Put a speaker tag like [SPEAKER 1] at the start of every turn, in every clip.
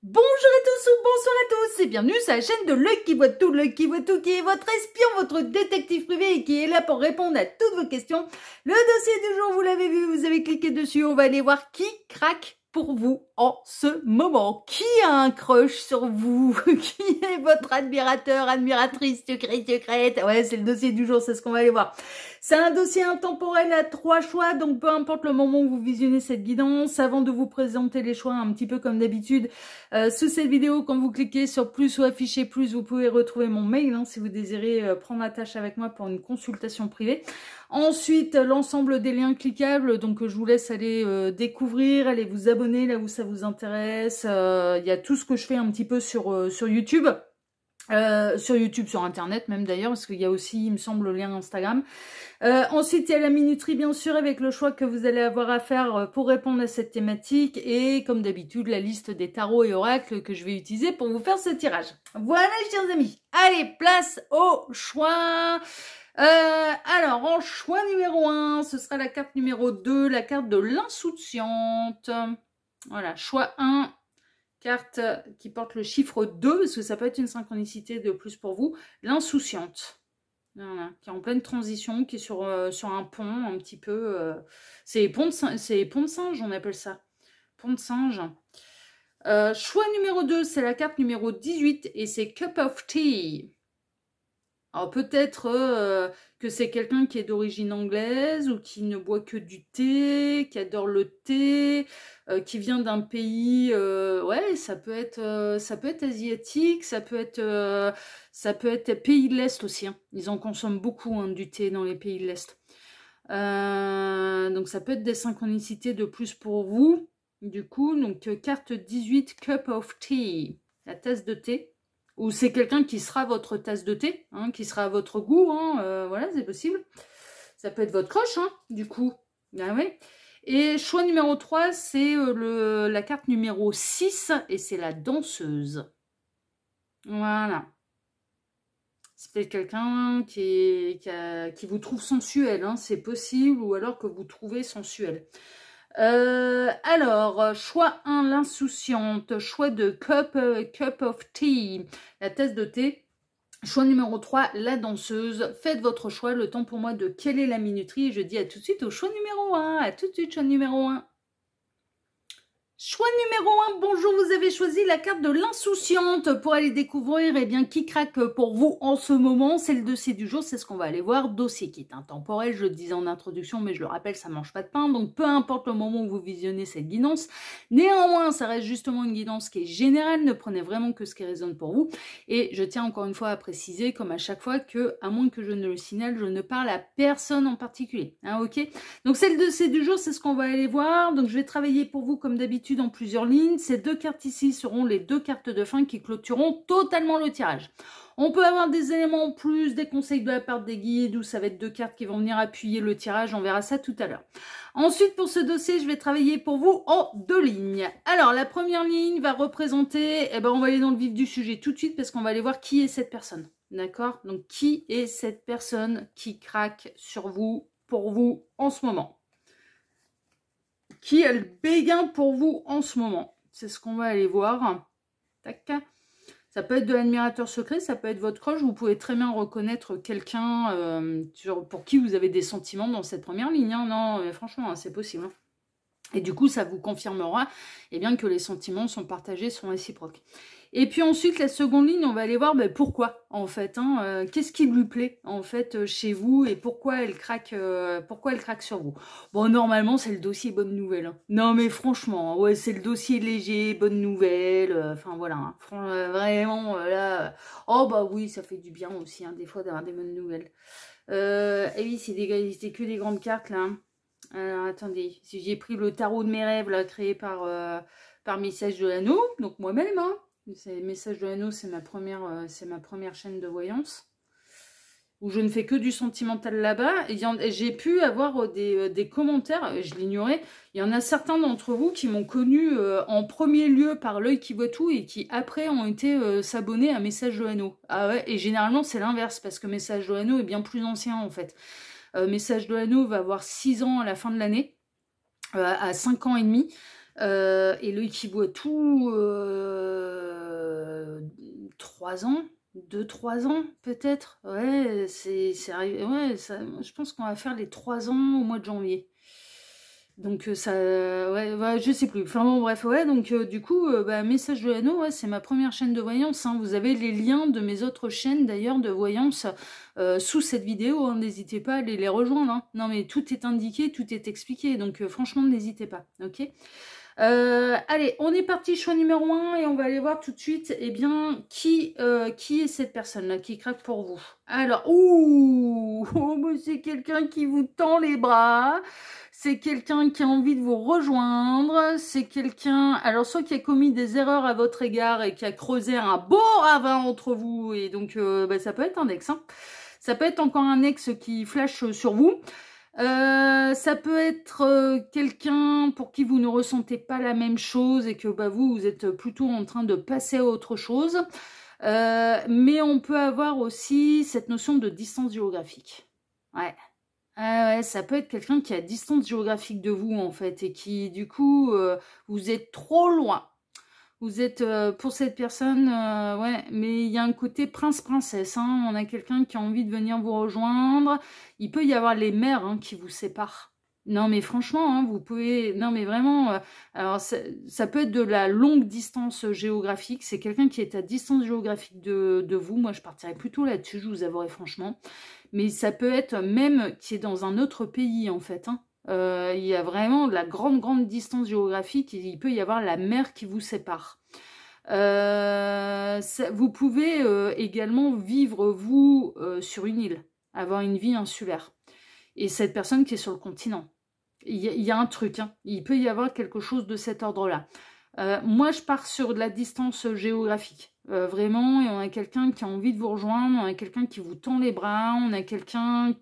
[SPEAKER 1] Bonjour à tous ou bonsoir à tous et bienvenue sur la chaîne de L'Œil qui voit tout, L'Œil qui voit tout, qui est votre espion, votre détective privé et qui est là pour répondre à toutes vos questions. Le dossier du jour, vous l'avez vu, vous avez cliqué dessus, on va aller voir qui craque pour vous en ce moment. Qui a un crush sur vous? Qui est votre admirateur, admiratrice, secrète? Ouais, c'est le dossier du jour, c'est ce qu'on va aller voir. C'est un dossier intemporel à 3 choix, donc peu importe le moment où vous visionnez cette guidance, avant de vous présenter les choix un petit peu comme d'habitude, sous cette vidéo, quand vous cliquez sur plus ou afficher plus, vous pouvez retrouver mon mail si vous désirez prendre la tâche avec moi pour une consultation privée. Ensuite, l'ensemble des liens cliquables, donc je vous laisse aller découvrir, aller vous abonner là où ça vous intéresse. Il y a tout ce que je fais un petit peu sur YouTube. Sur Internet même d'ailleurs, parce qu'il y a aussi, il me semble, le lien Instagram. Ensuite, il y a la minuterie, bien sûr, avec le choix que vous allez avoir à faire pour répondre à cette thématique. Et comme d'habitude, la liste des tarots et oracles que je vais utiliser pour vous faire ce tirage. Voilà, chers amis. Allez, place au choix. Alors, en choix numéro 1, ce sera la carte numéro 2, la carte de l'insouciante. Voilà, choix 1. Carte qui porte le chiffre 2, parce que ça peut être une synchronicité de plus pour vous. L'insouciante. Voilà, qui est en pleine transition, qui est sur un pont, un petit peu... c'est pont de singe, on appelle ça. Pont de singe. Choix numéro 2, c'est la carte numéro 18, et c'est Cup of Tea. Alors peut-être que c'est quelqu'un qui est d'origine anglaise ou qui ne boit que du thé, qui adore le thé, qui vient d'un pays, ouais, ça peut être asiatique, ça peut être pays de l'Est aussi. Ils en consomment beaucoup du thé dans les pays de l'Est. Donc ça peut être des synchronicités de plus pour vous. Du coup, donc carte 18, Cup of Tea, la tasse de thé. Ou c'est quelqu'un qui sera votre tasse de thé, qui sera à votre goût, voilà, c'est possible. Ça peut être votre crush, du coup. Ah ouais. Et choix numéro 3, c'est la carte numéro 6, et c'est la danseuse. Voilà. C'est peut-être quelqu'un qui vous trouve sensuel, c'est possible, ou alors que vous trouvez sensuel. Alors, choix 1, l'insouciante. Choix de cup of tea, la tasse de thé. Choix numéro 3, la danseuse. Faites votre choix, le temps pour moi de quelle est la minuterie. Et je dis à tout de suite au choix numéro 1. À tout de suite, choix numéro 1. Choix numéro 1, bonjour, vous avez choisi la carte de l'insouciante pour aller découvrir qui craque pour vous en ce moment. C'est le dossier du jour, c'est ce qu'on va aller voir. Dossier qui est intemporel, je le disais en introduction, mais je le rappelle, ça mange pas de pain. Donc peu importe le moment où vous visionnez cette guidance, néanmoins, ça reste justement une guidance qui est générale. Ne prenez vraiment que ce qui résonne pour vous. Et je tiens encore une fois à préciser, comme à chaque fois, que à moins que je ne le signale, je ne parle à personne en particulier. Ok. Donc c'est le dossier du jour, c'est ce qu'on va aller voir. Donc je vais travailler pour vous comme d'habitude en plusieurs lignes. Ces deux cartes ici seront les deux cartes de fin qui clôtureront totalement le tirage. On peut avoir des éléments en plus, des conseils de la part des guides, ou ça va être deux cartes qui vont venir appuyer le tirage. On verra ça tout à l'heure. Ensuite, pour ce dossier, je vais travailler pour vous en 2 lignes. Alors, la première ligne va représenter... on va aller dans le vif du sujet tout de suite parce qu'on va aller voir qui est cette personne. D'accord? Donc, qui est cette personne qui craque sur vous, pour vous, en ce moment? Qui est le béguin pour vous en ce moment? C'est ce qu'on va aller voir. Tac. Ça peut être de l'admirateur secret, ça peut être votre crush. Vous pouvez très bien reconnaître quelqu'un pour qui vous avez des sentiments dans cette première ligne. Non, franchement, c'est possible. Et du coup, ça vous confirmera que les sentiments sont partagés, sont réciproques. Et puis ensuite, la seconde ligne, on va aller voir pourquoi, en fait. Qu'est-ce qui lui plaît, en fait, chez vous et pourquoi elle craque sur vous. Bon, normalement, c'est le dossier bonne nouvelle. Non, mais franchement, ouais, c'est le dossier léger, bonne nouvelle. Enfin, voilà. Vraiment, là... oh, bah oui, ça fait du bien aussi, des fois, d'avoir des bonnes nouvelles. Et oui, c'est que des grandes cartes, là. Alors, attendez. Si j'ai pris le tarot de mes rêves, là, créé par Message de l'Anneau, donc moi-même, Message de l'Anneau, c'est ma première chaîne de voyance, où je ne fais que du sentimental là-bas. J'ai pu avoir des commentaires, je l'ignorais. Il y en a certains d'entre vous qui m'ont connu en premier lieu par L'Œil qui voit tout et qui après ont été s'abonner à Message de l'Anneau. Ah ouais, et généralement c'est l'inverse, parce que Message de l'Anneau est bien plus ancien en fait. Message de l'Anneau va avoir 6 ans à la fin de l'année, à 5 ans et demi. Et l'œil qui voit tout, 3 ans, 2-3 ans peut-être. Ouais, c'est arrivé. Ouais, ça, je pense qu'on va faire les 3 ans au mois de janvier. Donc ça, ouais, je sais plus. Enfin bon, bref, ouais. Donc du coup, message de l'anneau, ouais, c'est ma première chaîne de voyance. Hein. Vous avez les liens de mes autres chaînes d'ailleurs de voyance sous cette vidéo. Hein. N'hésitez pas à aller les rejoindre. Hein. Non mais tout est indiqué, tout est expliqué. Donc franchement, n'hésitez pas. Ok. Allez, on est parti, choix numéro 1 et on va aller voir tout de suite, eh bien, qui est cette personne-là qui craque pour vous. Alors, ouh, c'est quelqu'un qui vous tend les bras, c'est quelqu'un qui a envie de vous rejoindre, c'est quelqu'un, alors soit qui a commis des erreurs à votre égard et qui a creusé un beau ravin entre vous, et donc ça peut être un ex, hein. Ça peut être encore un ex qui flash sur vous. Ça peut être quelqu'un pour qui vous ne ressentez pas la même chose et que vous êtes plutôt en train de passer à autre chose. Mais on peut avoir aussi cette notion de distance géographique. Ouais. Ouais, ça peut être quelqu'un qui a distance géographique de vous en fait et qui du coup vous êtes trop loin. Vous êtes, pour cette personne, ouais, mais il y a un côté prince-princesse, hein. On a quelqu'un qui a envie de venir vous rejoindre. Il peut y avoir les mers hein, qui vous séparent. Non, mais franchement, hein, vous pouvez... Non, mais vraiment, alors ça peut être de la longue distance géographique. C'est quelqu'un qui est à distance géographique de vous. Moi, je partirais plutôt là-dessus, je vous avouerai franchement. Mais ça peut être même qui est dans un autre pays, en fait, hein. Il y a vraiment la grande distance géographique, il peut y avoir la mer qui vous sépare. Vous pouvez également vivre, vous, sur une île, avoir une vie insulaire. Et cette personne qui est sur le continent. Il y a un truc, hein. Il peut y avoir quelque chose de cet ordre-là. Moi, je pars sur de la distance géographique. Vraiment, et on a quelqu'un qui a envie de vous rejoindre, on a quelqu'un qui vous tend les bras, on a quelqu'un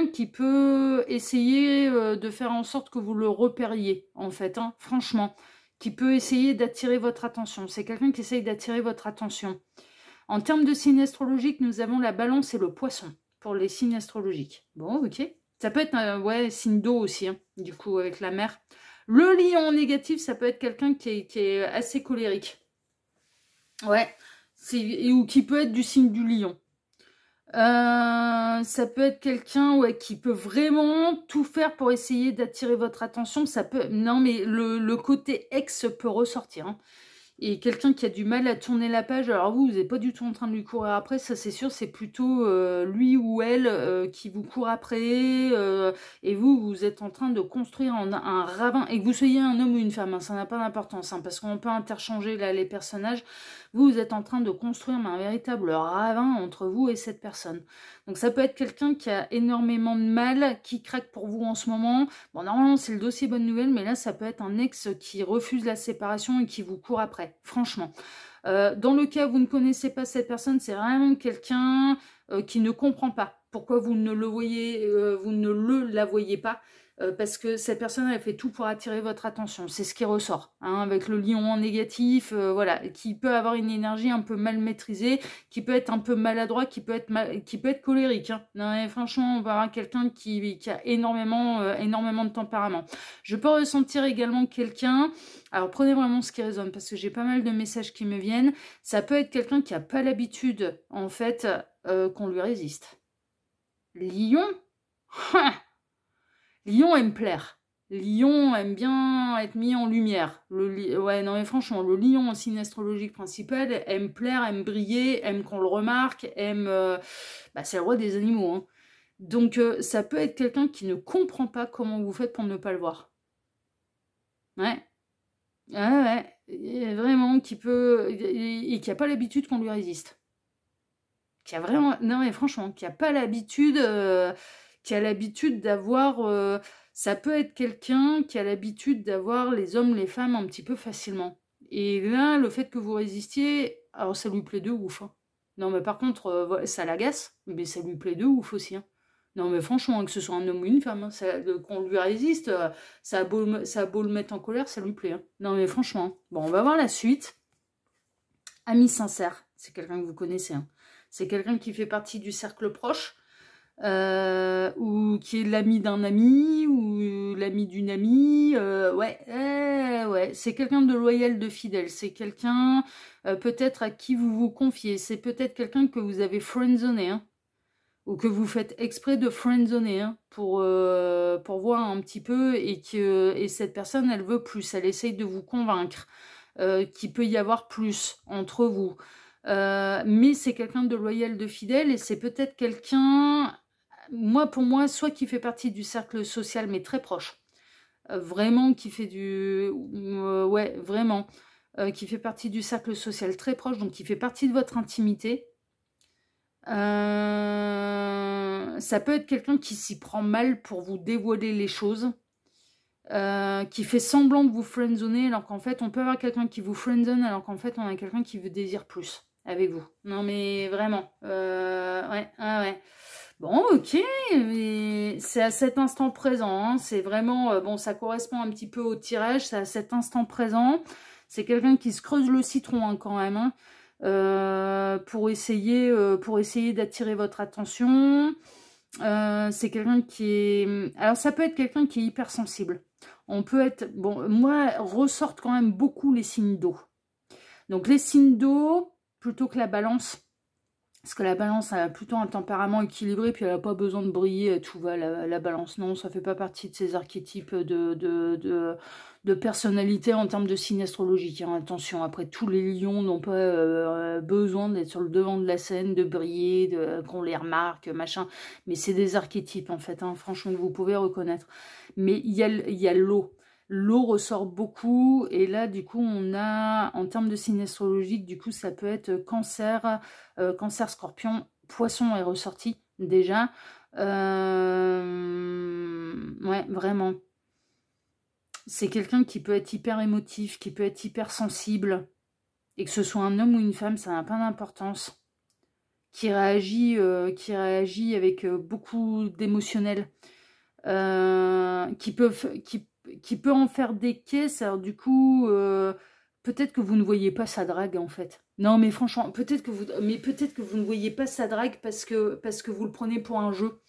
[SPEAKER 1] qui peut essayer de faire en sorte que vous le repériez, en fait, hein, franchement. Qui peut essayer d'attirer votre attention. C'est quelqu'un qui essaye d'attirer votre attention. En termes de signe astrologique, nous avons la balance et le poisson pour les signes astrologiques. Bon, ok. Ça peut être, ouais, signe d'eau aussi, hein, du coup, avec la mer. Le lion négatif, ça peut être quelqu'un qui est assez colérique. Ouais. Ou qui peut être du signe du lion. Ça peut être quelqu'un qui peut vraiment tout faire pour essayer d'attirer votre attention. Ça peut, non mais le côté ex peut ressortir. Hein. Et quelqu'un qui a du mal à tourner la page, alors vous n'êtes pas du tout en train de lui courir après, ça c'est sûr, c'est plutôt lui ou elle qui vous court après, et vous êtes en train de construire un ravin, et que vous soyez un homme ou une femme, hein, ça n'a pas d'importance, hein, parce qu'on peut interchanger là les personnages, vous êtes en train de construire un véritable ravin entre vous et cette personne. Donc ça peut être quelqu'un qui a énormément de mal, qui craque pour vous en ce moment. Bon, normalement c'est le dossier bonne nouvelle, mais là ça peut être un ex qui refuse la séparation et qui vous court après, franchement. Dans le cas où vous ne connaissez pas cette personne, c'est vraiment quelqu'un qui ne comprend pas pourquoi vous ne la voyez pas. Parce que cette personne, elle fait tout pour attirer votre attention. C'est ce qui ressort, hein, avec le lion en négatif, voilà, qui peut avoir une énergie un peu mal maîtrisée, qui peut être un peu maladroit, qui peut être colérique. Hein. Non, mais franchement, on va avoir quelqu'un qui a énormément de tempérament. Je peux ressentir également quelqu'un, alors prenez vraiment ce qui résonne, parce que j'ai pas mal de messages qui me viennent. Ça peut être quelqu'un qui n'a pas l'habitude, en fait, qu'on lui résiste. Lion Lion aime plaire. Lion aime bien être mis en lumière. Ouais, non mais franchement, le lion en signe astrologique principal aime plaire, aime briller, aime qu'on le remarque, aime... c'est le roi des animaux. Hein. Donc ça peut être quelqu'un qui ne comprend pas comment vous faites pour ne pas le voir. Ouais. Ouais. Et vraiment, qui peut... Et qui n'a pas l'habitude qu'on lui résiste. Qui a vraiment... Non mais franchement, qui n'a pas l'habitude... qui a l'habitude d'avoir... ça peut être quelqu'un qui a l'habitude d'avoir les hommes, les femmes un petit peu facilement. Et là, le fait que vous résistiez, alors ça lui plaît de ouf. Hein. Non, mais par contre, ça l'agace, mais ça lui plaît de ouf aussi. Hein. Non, mais franchement, que ce soit un homme ou une femme, hein, qu'on lui résiste, ça a beau le mettre en colère, ça lui plaît. Hein. Non, mais franchement. Hein. Bon, on va voir la suite. Ami sincère, c'est quelqu'un que vous connaissez. Hein. C'est quelqu'un qui fait partie du cercle proche. ou qui est l'ami d'un ami, ou l'ami d'une amie, ouais, c'est quelqu'un de loyal, de fidèle, c'est quelqu'un peut-être à qui vous vous confiez, c'est peut-être quelqu'un que vous avez friendzoné, hein, ou que vous faites exprès de friendzoner, hein, pour voir un petit peu, et cette personne, elle veut plus, elle essaye de vous convaincre qu'il peut y avoir plus entre vous. Mais c'est quelqu'un de loyal, de fidèle, et c'est peut-être quelqu'un, pour moi, soit qui fait partie du cercle social, mais très proche, vraiment qui fait ouais, vraiment, qui fait partie du cercle social très proche, donc qui fait partie de votre intimité. Ça peut être quelqu'un qui s'y prend mal pour vous dévoiler les choses, qui fait semblant de vous friendzoner, alors qu'en fait, on peut avoir quelqu'un qui vous friendzone, alors qu'en fait, on a quelqu'un qui veut désire plus avec vous. Non, mais vraiment. Ouais, ouais. Bon, ok, mais c'est à cet instant présent, hein, c'est vraiment, bon, ça correspond un petit peu au tirage, c'est à cet instant présent, c'est quelqu'un qui se creuse le citron, hein, quand même, hein, pour essayer d'attirer votre attention. C'est quelqu'un qui est... Alors, ça peut être quelqu'un qui est hypersensible. On peut être... Bon, moi, ressortent quand même beaucoup les signes d'eau. Donc, les signes d'eau, plutôt que la balance... Parce que la balance a plutôt un tempérament équilibré, puis elle n'a pas besoin de briller, tout va, la balance. Non, ça ne fait pas partie de ces archétypes de personnalité en termes de signe astrologique. Hein. Attention, après, tous les lions n'ont pas besoin d'être sur le devant de la scène, de briller, qu'on les remarque, machin. Mais c'est des archétypes, en fait, hein, franchement, que vous pouvez reconnaître. Mais il y a l'eau. L'eau ressort beaucoup, et là, du coup, on a, en termes de signe astrologique, du coup, ça peut être cancer, cancer, scorpion, poisson est ressorti, déjà. Ouais, vraiment. C'est quelqu'un qui peut être hyper émotif, qui peut être hyper sensible, et que ce soit un homme ou une femme, ça n'a pas d'importance. Qui réagit avec beaucoup d'émotionnel. Qui peut en faire des caisses, alors du coup, peut-être que vous ne voyez pas sa drague, en fait. Non, mais franchement, peut-être que vous ne voyez pas sa drague parce que vous le prenez pour un jeu.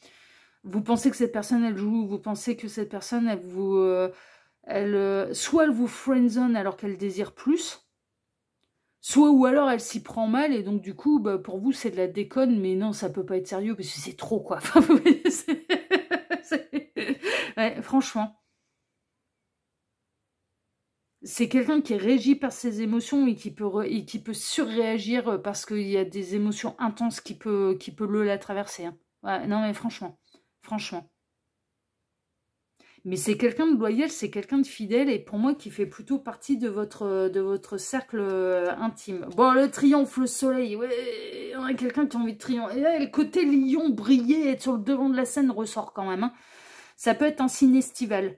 [SPEAKER 1] Vous pensez que cette personne, elle joue, vous pensez que cette personne, elle vous... soit elle vous friendzone alors qu'elle désire plus, soit ou alors elle s'y prend mal, et donc du coup, bah, pour vous, c'est de la déconne, mais non, ça peut pas être sérieux, parce que c'est trop, quoi. Enfin, vous voyez, ouais, franchement. C'est quelqu'un qui est régi par ses émotions et qui peut surréagir parce qu'il y a des émotions intenses qui peut la traverser. Hein. Ouais, non mais franchement. Mais c'est quelqu'un de loyal, c'est quelqu'un de fidèle, et pour moi qui fait plutôt partie de votre cercle intime. Bon, le triomphe, le soleil, ouais, on a quelqu'un qui a envie de triompher. Et là, le côté lion, briller, être sur le devant de la scène ressort quand même. Hein. Ça peut être un signe estival.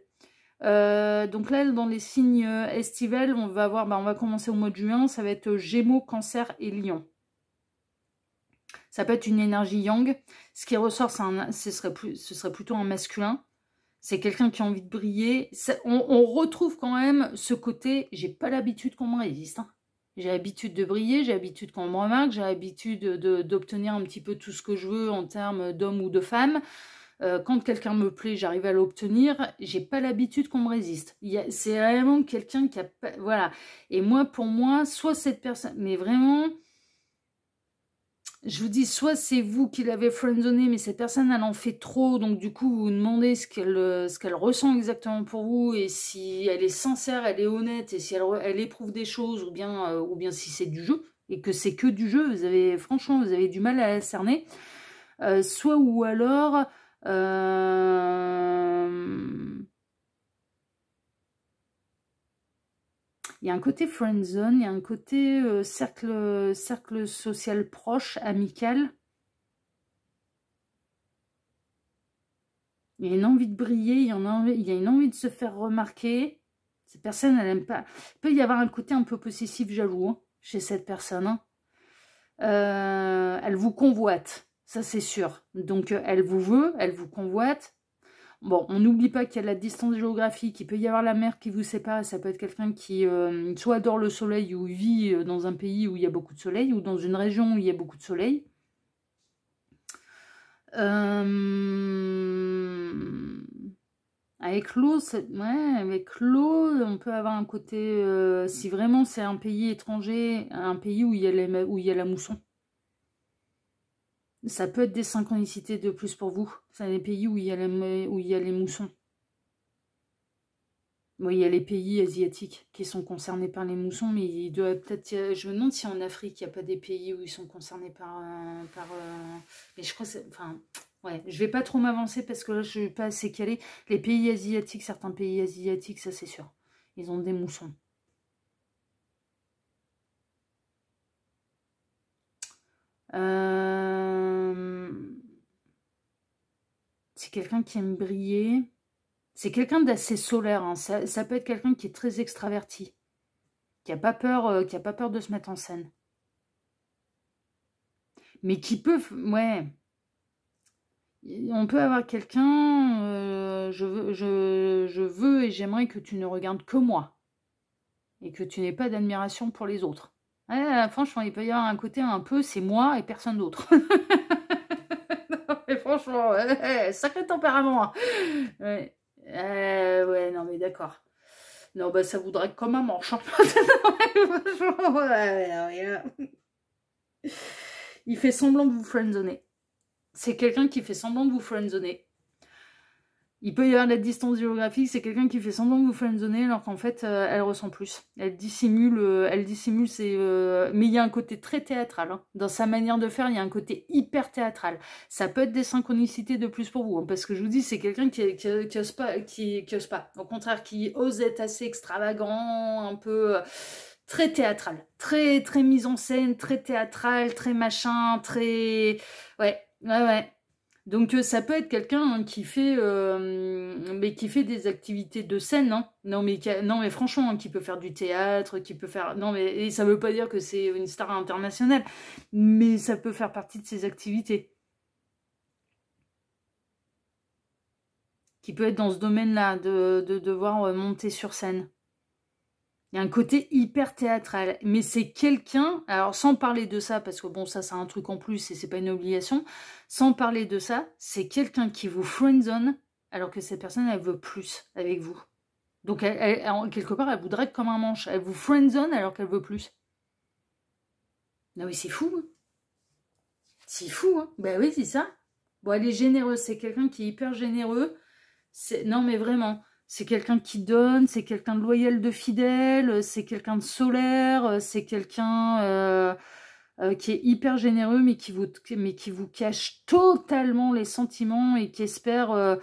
[SPEAKER 1] Donc là, dans les signes estivales, on va voir, on va commencer au mois de juin, ça va être Gémeaux, Cancer et Lion. Ça peut être une énergie yang. Ce qui ressort, ce serait plutôt un masculin. C'est quelqu'un qui a envie de briller. On retrouve quand même ce côté, j'ai pas l'habitude qu'on me résiste. Hein. J'ai l'habitude de briller, j'ai l'habitude qu'on me remarque, j'ai l'habitude d'obtenir un petit peu tout ce que je veux en termes d'homme ou de femme. Quand quelqu'un me plaît, j'arrive à l'obtenir. J'ai pas l'habitude qu'on me résiste. C'est vraiment quelqu'un qui a... Voilà. Et moi, pour moi, soit cette personne... Mais vraiment... Je vous dis, soit c'est vous qui l'avez friendzonné, mais cette personne, elle en fait trop. Donc, du coup, vous vous demandez ce qu'elle ressent exactement pour vous. Et si elle est sincère, elle est honnête. Et si elle éprouve des choses, ou bien si c'est du jeu. Et que c'est que du jeu. Franchement, vous avez du mal à la cerner. Soit ou alors... il y a un côté friendzone, il y a un côté cercle social proche, amical. Il y a une envie de briller, il y a une envie de se faire remarquer. Cette personne, elle n'aime pas. Il peut y avoir un côté un peu possessif, jaloux, hein, chez cette personne. Hein. Elle vous convoite, ça c'est sûr. Donc elle vous veut, elle vous convoite. Bon, on n'oublie pas qu'il y a la distance géographique, il peut y avoir la mer qui vous sépare, ça peut être quelqu'un qui soit adore le soleil ou vit dans un pays où il y a beaucoup de soleil, ou dans une région où il y a beaucoup de soleil. Avec l'eau, ouais, avec l'eau, on peut avoir un côté, si vraiment c'est un pays étranger, un pays où il y a où il y a la mousson, ça peut être des synchronicités de plus pour vous. C'est des pays où il y a où il y a les moussons. Oui, il y a les pays asiatiques qui sont concernés par les moussons, mais il doit peut-être. Je me demande si en Afrique, il n'y a pas des pays où ils sont concernés mais je crois que c'est. Enfin, ouais, je vais pas trop m'avancer parce que là, je suis pas assez calée. Les pays asiatiques, certains pays asiatiques, ça c'est sûr. Ils ont des moussons. C'est quelqu'un qui aime briller. C'est quelqu'un d'assez solaire. Hein. Ça peut être quelqu'un qui est très extraverti, qui a pas peur, qui a pas peur de se mettre en scène, mais qui peut, ouais. On peut avoir quelqu'un, je veux et j'aimerais que tu ne regardes que moi et que tu n'aies pas d'admiration pour les autres. Ouais, franchement, il peut y avoir un côté un peu, c'est moi et personne d'autre. Mais franchement, ouais, sacré tempérament. Hein. Ouais. Ouais, non, mais d'accord. Non, bah ça voudrait comme un manche. Hein. Il fait semblant de vous friendzoner. C'est quelqu'un qui fait semblant de vous friendzoner. Il peut y avoir de la distance géographique, c'est quelqu'un qui fait semblant de vous friendzoner alors qu'en fait, elle ressent plus. Elle dissimule ses... mais il y a un côté très théâtral. Hein. Dans sa manière de faire, il y a un côté hyper théâtral. Ça peut être des synchronicités de plus pour vous. Hein, parce que je vous dis, c'est quelqu'un qui ose pas. Au contraire, qui ose être assez extravagant, un peu... très théâtral. Très, très mise en scène, très théâtral, très machin, très... Ouais, ouais, ouais. Donc ça peut être quelqu'un hein, mais qui fait des activités de scène, hein. Non mais franchement, hein, qui peut faire du théâtre, qui peut faire non mais et ça veut pas dire que c'est une star internationale, mais ça peut faire partie de ses activités. Qui peut être dans ce domaine-là, de devoir monter sur scène. Il y a un côté hyper théâtral, mais c'est quelqu'un, alors sans parler de ça, parce que bon, ça c'est un truc en plus et c'est pas une obligation, sans parler de ça, c'est quelqu'un qui vous friendzone, alors que cette personne, elle veut plus avec vous. Donc, quelque part, elle voudrait être comme un manche. Elle vous friendzone alors qu'elle veut plus. Non mais c'est fou. Hein. C'est fou, hein. Ben oui, c'est ça. Bon, elle est généreuse, c'est quelqu'un qui est hyper généreux. Non mais vraiment. C'est quelqu'un qui donne, c'est quelqu'un de loyal, de fidèle, c'est quelqu'un de solaire, c'est quelqu'un qui est hyper généreux, mais qui vous cache totalement les sentiments et qui espère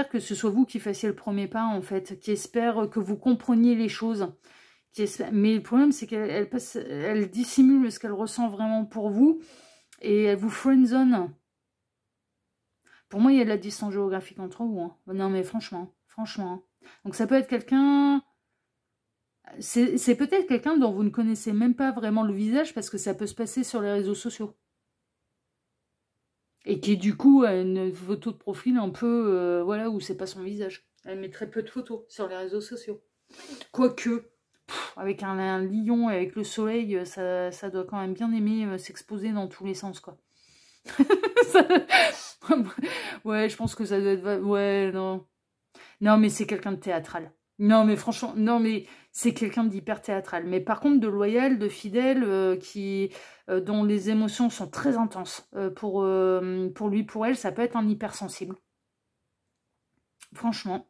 [SPEAKER 1] que ce soit vous qui fassiez le premier pas, en fait, qui espère que vous compreniez les choses. Mais le problème, c'est elle dissimule ce qu'elle ressent vraiment pour vous et elle vous friendzone. Pour moi, il y a de la distance géographique entre vous. Hein. Non, mais franchement. Donc ça peut être quelqu'un... C'est peut-être quelqu'un dont vous ne connaissez même pas vraiment le visage parce que ça peut se passer sur les réseaux sociaux. Et qui, du coup, a une photo de profil un peu... voilà, où c'est pas son visage. Elle met très peu de photos sur les réseaux sociaux. Quoique, avec un lion et avec le soleil, ça doit quand même bien aimer s'exposer dans tous les sens, quoi. Ouais, je pense que ça doit être... Ouais, non. Non, mais c'est quelqu'un de théâtral. Non, mais franchement, non, mais c'est quelqu'un d'hyper théâtral. Mais par contre, de loyal, de fidèle, dont les émotions sont très intenses. Pour lui, pour elle, ça peut être un hypersensible. Franchement.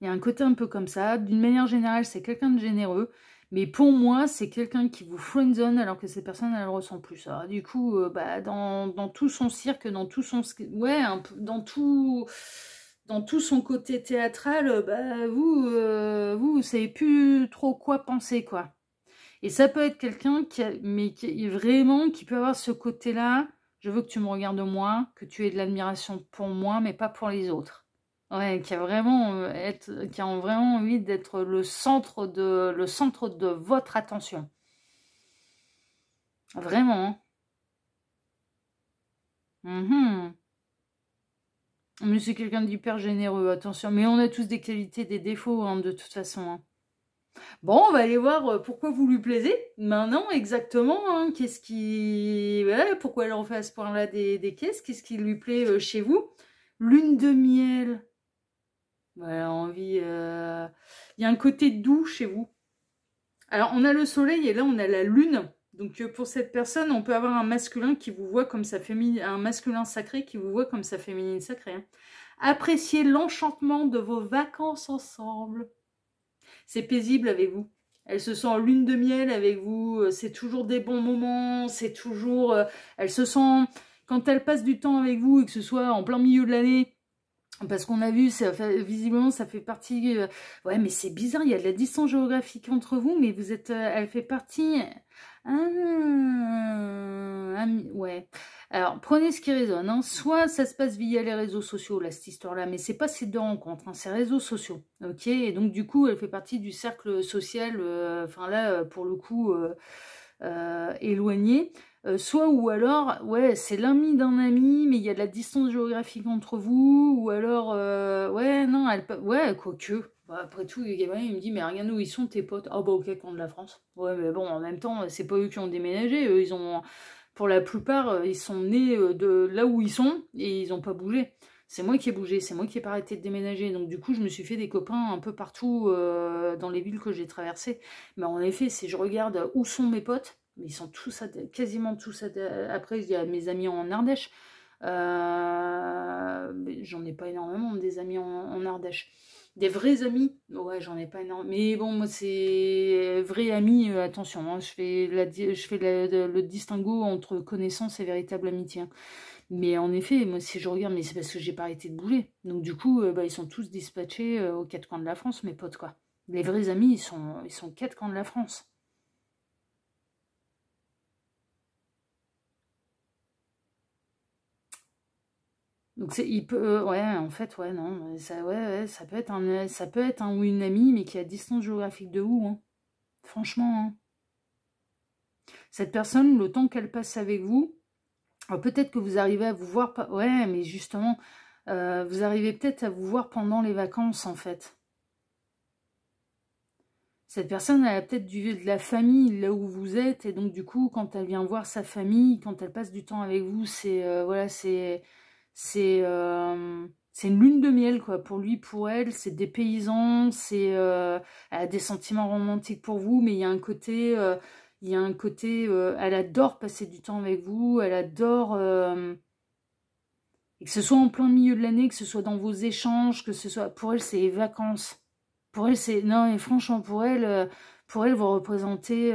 [SPEAKER 1] Il y a un côté un peu comme ça. D'une manière générale, c'est quelqu'un de généreux. Mais pour moi, c'est quelqu'un qui vous friendzone alors que cette personne, elle ressent plus. Alors, du coup, dans tout son cirque, dans tout son... Ouais, un peu, dans tout son côté théâtral, vous savez plus trop quoi penser, quoi. Et ça peut être quelqu'un qui peut avoir ce côté-là. Je veux que tu me regardes moi, que tu aies de l'admiration pour moi, mais pas pour les autres. Ouais, qui a vraiment envie d'être le centre de votre attention. Vraiment. Hein. Mais c'est quelqu'un d'hyper généreux, attention. Mais on a tous des qualités, des défauts, hein, de toute façon. Hein. Bon, on va aller voir pourquoi vous lui plaisez. Maintenant, exactement, hein, qu'est-ce qui... Ouais, pourquoi elle en fait à ce point-là des caisses? Qu'est-ce qui lui plaît chez vous? Lune de miel. Voilà, envie... Il y a un côté doux chez vous. Alors, on a le soleil et là, on a la lune. Donc, pour cette personne, on peut avoir un masculin qui vous voit comme sa féminine... Un masculin sacré qui vous voit comme sa féminine sacrée. Hein. Appréciez l'enchantement de vos vacances ensemble. C'est paisible avec vous. Elle se sent en lune de miel avec vous. C'est toujours des bons moments. C'est toujours... elle se sent... Quand elle passe du temps avec vous et que ce soit en plein milieu de l'année... Parce qu'on a vu, visiblement, ça fait partie... ouais, mais c'est bizarre, il y a de la distance géographique entre vous, mais vous êtes... elle fait partie... ouais. Alors, prenez ce qui résonne. Hein. Soit ça se passe via les réseaux sociaux, là, cette histoire-là, mais c'est pas ces deux rencontres, hein, c'est réseaux sociaux. Ok. Et donc, du coup, elle fait partie du cercle social, enfin là, pour le coup, éloigné. Soit ou alors, ouais, c'est l'ami d'un ami, mais il y a de la distance géographique entre vous, ou alors, ouais, non, ouais, quoique. Bah, après tout, il me dit, mais regarde où ils sont tes potes. Ah bah ok, camp de la France. Ouais, mais bon, en même temps, c'est pas eux qui ont déménagé, eux, ils ont, pour la plupart, ils sont nés de là où ils sont, et ils ont pas bougé. C'est moi qui ai bougé, c'est moi qui ai pas arrêté de déménager. Donc du coup, je me suis fait des copains un peu partout dans les villes que j'ai traversées. Mais en effet, si je regarde où sont mes potes, mais ils sont tous, quasiment tous... Après, il y a mes amis en Ardèche. J'en ai pas énormément, des amis en Ardèche. Des vrais amis, ouais, j'en ai pas énormément. Mais bon, moi, c'est vrais amis, attention, hein, je fais le distinguo entre connaissance et véritable amitié. Hein. Mais en effet, moi, si je regarde, mais c'est parce que j'ai pas arrêté de bouger. Donc, du coup, bah, ils sont tous dispatchés aux quatre coins de la France, mes potes, quoi. Les vrais amis, ils sont aux quatre coins de la France. Donc il peut, ouais, en fait, ouais, non, ça, ouais, ça peut être un ou une amie, mais qui a distance géographique de où, hein. Franchement, hein. Cette personne, le temps qu'elle passe avec vous, peut-être que vous arrivez à vous voir, ouais, mais justement, vous arrivez peut-être à vous voir pendant les vacances, en fait. Cette personne, elle a peut-être de la famille là où vous êtes, et donc du coup, quand elle vient voir sa famille, quand elle passe du temps avec vous, c'est, voilà, c'est une lune de miel, quoi, pour lui, pour elle, c'est des paysans, elle a des sentiments romantiques pour vous, mais il y a un côté, elle adore passer du temps avec vous, elle adore, et que ce soit en plein milieu de l'année, que ce soit dans vos échanges, que ce soit, pour elle, c'est les vacances. Pour elle, c'est, non, et franchement, pour elle, vous représentez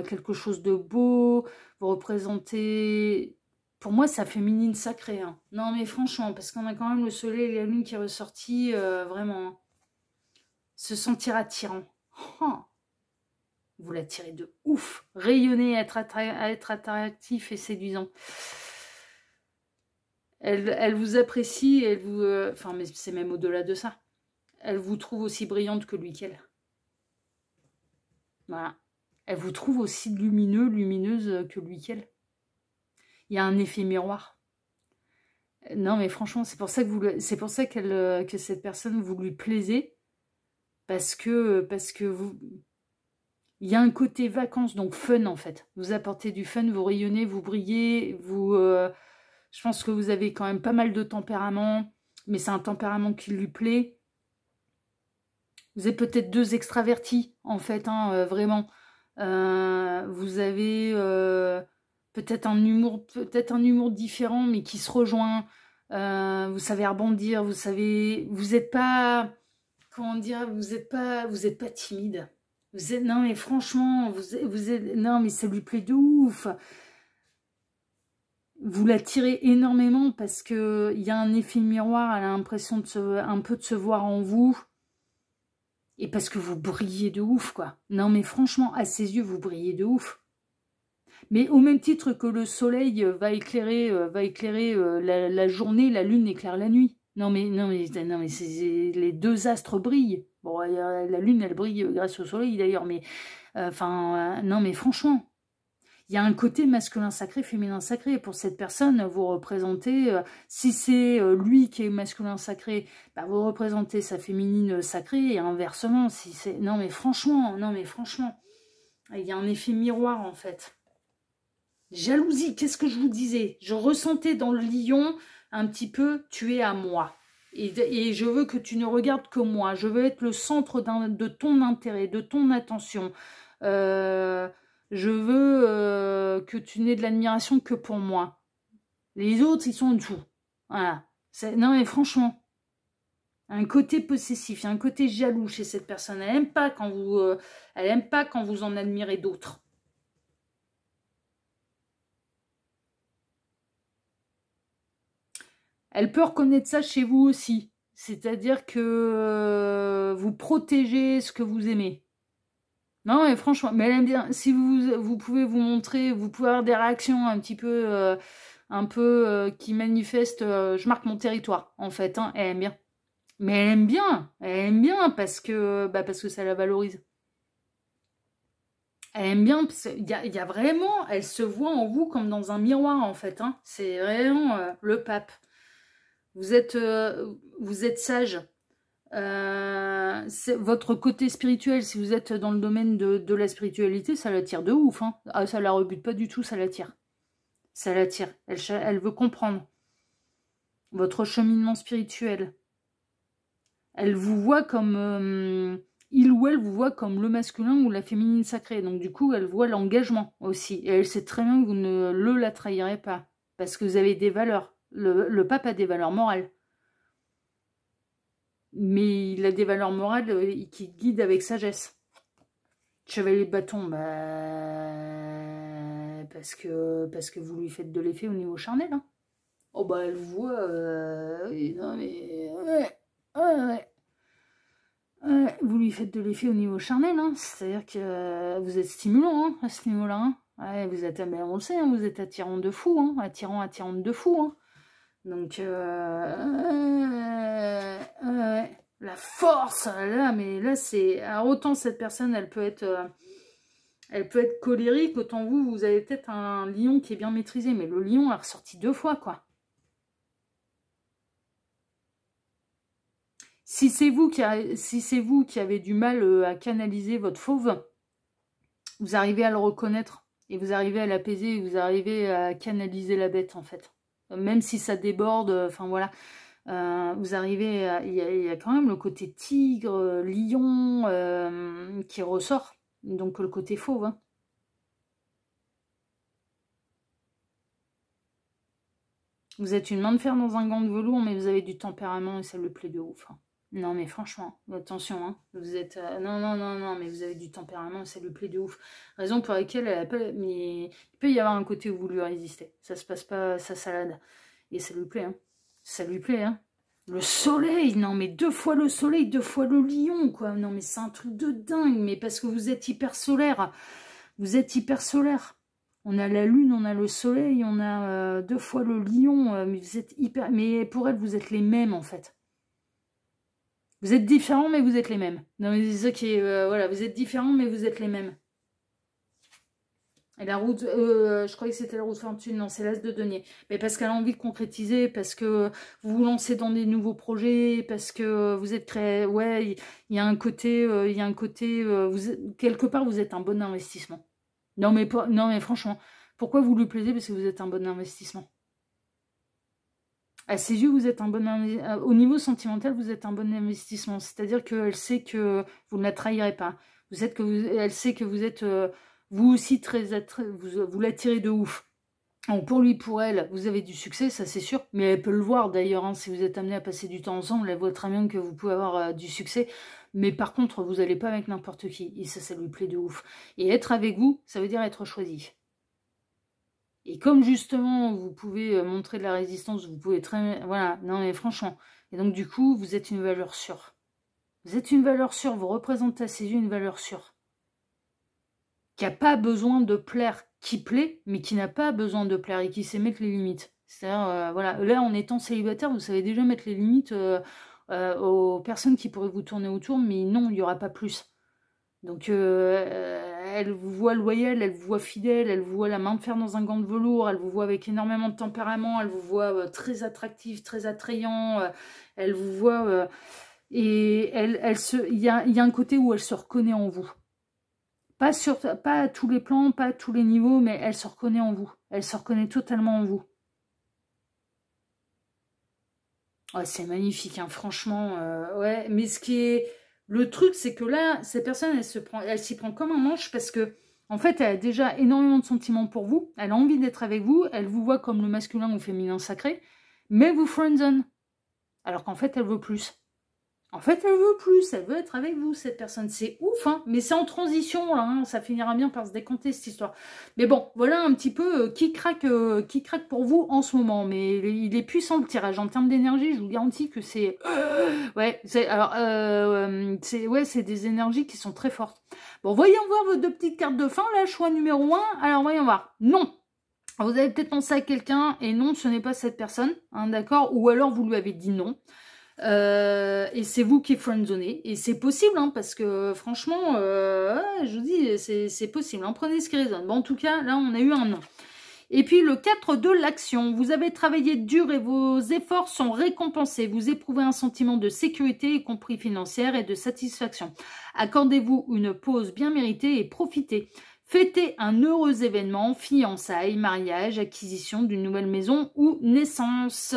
[SPEAKER 1] quelque chose de beau, vous représentez... Pour moi, ça féminine sacrée. Hein. Non, mais franchement, parce qu'on a quand même le soleil et la lune qui est ressorti, vraiment. Hein. Se sentir attirant. Oh, vous l'attirez de ouf. Rayonner, être attractif et séduisant. Elle vous apprécie, elle vous... enfin, mais c'est même au-delà de ça. Elle vous trouve aussi brillante que lui qu'elle. Voilà. Elle vous trouve aussi lumineuse que lui qu'elle. Il y a un effet miroir. Non, mais franchement, c'est pour ça que cette personne vous lui plaisez, parce que vous, il y a un côté vacances, donc fun en fait. Vous apportez du fun, vous rayonnez, vous brillez, je pense que vous avez quand même pas mal de tempérament, mais c'est un tempérament qui lui plaît. Vous êtes peut-être deux extravertis en fait, hein, vraiment. Vous avez peut-être un humour différent, mais qui se rejoint. Vous savez rebondir, vous êtes pas, comment dire, vous êtes pas timide. Non mais franchement, non mais ça lui plaît de ouf. Vous l'attirez énormément parce que il y a un effet miroir. Elle a l'impression un peu de se voir en vous. Et parce que vous brillez de ouf, quoi. Non, mais franchement, à ses yeux, vous brillez de ouf. Mais au même titre que le soleil va éclairer la journée, la lune éclaire la nuit. Non, mais les deux astres brillent. Bon, la lune, elle brille grâce au soleil, d'ailleurs. Mais, non, mais franchement, il y a un côté masculin sacré, féminin sacré. Pour cette personne, vous représentez, si c'est lui qui est masculin sacré, bah, vous représentez sa féminine sacrée, et inversement, si c'est... Non mais franchement, il y a un effet miroir en fait. Jalousie, qu'est-ce que je vous disais? Je ressentais dans le lion un petit peu, tu es à moi. Et je veux que tu ne regardes que moi. Je veux être le centre de ton intérêt, de ton attention. Je veux que tu n'aies de l'admiration que pour moi. Les autres, ils sont en dessous. Voilà. Non mais franchement, un côté possessif, il y a un côté jaloux chez cette personne. Elle n'aime pas quand vous en admirez d'autres. Elle peut reconnaître ça chez vous aussi. C'est-à-dire que vous protégez ce que vous aimez. Non, mais franchement, mais elle aime bien. Si vous pouvez vous montrer, vous pouvez avoir des réactions un petit peu, qui manifestent, je marque mon territoire, en fait. Hein, elle aime bien. Mais elle aime bien parce que ça la valorise. Elle aime bien, parce qu'il y a vraiment, elle se voit en vous comme dans un miroir, en fait. Hein. C'est vraiment le pape. Vous êtes sage. Votre côté spirituel, si vous êtes dans le domaine de la spiritualité, ça l'attire de ouf. Hein. Ah, ça la rebute pas du tout, ça l'attire. Ça l'attire. Elle veut comprendre votre cheminement spirituel. Elle vous voit comme... il ou elle vous voit comme le masculin ou la féminine sacrée. Donc du coup, elle voit l'engagement aussi. Et elle sait très bien que vous ne la trahirez pas. Parce que vous avez des valeurs. Le pape a des valeurs morales. Mais il a des valeurs morales qui guident avec sagesse. Chevalier de bâton, parce que vous lui faites de l'effet au niveau charnel. Hein. Oh bah elle voit... non mais... Ouais, vous lui faites de l'effet au niveau charnel. Hein. C'est-à-dire que vous êtes stimulant hein, à ce niveau-là. Hein. Ouais, vous êtes, on le sait, hein, vous êtes attirant de fou. Hein. Attirante de fou. Hein. Donc, la force, là, mais là, c'est... Alors, autant cette personne, elle peut être colérique, autant vous avez peut-être un lion qui est bien maîtrisé, mais le lion a ressorti 2 fois, quoi. Si c'est vous qui avez du mal à canaliser votre fauve, vous arrivez à le reconnaître, et vous arrivez à l'apaiser, vous arrivez à canaliser la bête, en fait. Même si ça déborde, enfin voilà, vous arrivez, il y a quand même le côté tigre, lion qui ressort, donc le côté fauve. Hein. Vous êtes une main de fer dans un gant de velours, mais vous avez du tempérament et ça lui plaît de ouf. Hein. Non mais franchement, attention, hein, vous êtes... non, mais vous avez du tempérament et ça lui plaît de ouf. Raison pour laquelle elle appelle, mais il peut y avoir un côté où vous lui résistez. Ça se passe pas, ça salade. Et ça lui plaît, hein. Ça lui plaît, hein. Le soleil, non mais 2 fois le soleil, 2 fois le lion, quoi. Non mais c'est un truc de dingue, mais parce que vous êtes hyper solaire. Vous êtes hyper solaire. On a la lune, on a le soleil, on a 2 fois le lion, mais vous êtes hyper... Mais pour elle, vous êtes les mêmes, en fait. Vous êtes différents, mais vous êtes les mêmes. Non mais c'est ça qui est... voilà, vous êtes différents, mais vous êtes les mêmes. Et la route, je croyais que c'était la route fortune, non, c'est l'as de denier. Mais parce qu'elle a envie de concrétiser, parce que vous vous lancez dans des nouveaux projets, parce que vous êtes créé, ouais, il y a un côté, quelque part, vous êtes un bon investissement. Non mais franchement, pourquoi vous lui plaisez? Parce que vous êtes un bon investissement. À ses yeux, vous êtes un bon investissement. Au niveau sentimental, vous êtes un bon investissement. C'est-à-dire qu'elle sait que vous ne la trahirez pas. Elle sait que vous êtes... vous aussi, vous l'attirez de ouf. Donc pour lui, pour elle, vous avez du succès, ça c'est sûr. Mais elle peut le voir d'ailleurs, hein, si vous êtes amené à passer du temps ensemble, elle voit très bien que vous pouvez avoir du succès. Mais par contre, vous n'allez pas avec n'importe qui. Et ça lui plaît de ouf. Et être avec vous, ça veut dire être choisi. Et comme justement, vous pouvez montrer de la résistance, vous pouvez très... Voilà, non mais franchement. Et donc du coup, vous êtes une valeur sûre. Vous êtes une valeur sûre, vous représentez à ses yeux une valeur sûre. Qui n'a pas besoin de plaire, qui plaît, mais qui n'a pas besoin de plaire et qui sait mettre les limites. C'est-à-dire, voilà, là, en étant célibataire, vous savez déjà mettre les limites aux personnes qui pourraient vous tourner autour, mais non, il n'y aura pas plus. Donc, elle vous voit loyale, elle vous voit fidèle, elle vous voit la main de fer dans un gant de velours, elle vous voit avec énormément de tempérament, elle vous voit très attractif, très attrayant, elle vous voit... et il y a un côté où elle se reconnaît en vous. Pas à tous les plans, pas à tous les niveaux, mais elle se reconnaît en vous. Elle se reconnaît totalement en vous. Oh, c'est magnifique, hein, franchement. Ouais, mais ce qui est... Le truc, c'est que là, cette personne, elle s'y prend comme un manche parce que, en fait, elle a déjà énormément de sentiments pour vous. Elle a envie d'être avec vous. Elle vous voit comme le masculin ou féminin sacré. Mais vous friendzone. Alors qu'en fait, elle veut plus. En fait, elle veut plus, elle veut être avec vous, cette personne. C'est ouf, hein, mais c'est en transition, là, hein, ça finira bien par se décanter, cette histoire. Mais bon, voilà un petit peu qui craque pour vous en ce moment. Mais il est puissant, le tirage. En termes d'énergie, je vous garantis que c'est... ouais, c'est des énergies qui sont très fortes. Bon, voyons voir vos deux petites cartes de fin, là, choix numéro 1. Alors, voyons voir. Non. Vous avez peut-être pensé à quelqu'un, et non, ce n'est pas cette personne, hein, d'accord? Ou alors, vous lui avez dit non. Et c'est vous qui friendzonez, et c'est possible, hein, parce que franchement, je vous dis, c'est possible, hein, prenez ce qui résonne. Bon, en tout cas, là, on a eu un non. Et puis le 4 de l'action, vous avez travaillé dur et vos efforts sont récompensés. Vous éprouvez un sentiment de sécurité, y compris financière, et de satisfaction. Accordez-vous une pause bien méritée et profitez. Fêtez un heureux événement, fiançailles, mariage, acquisition d'une nouvelle maison ou naissance.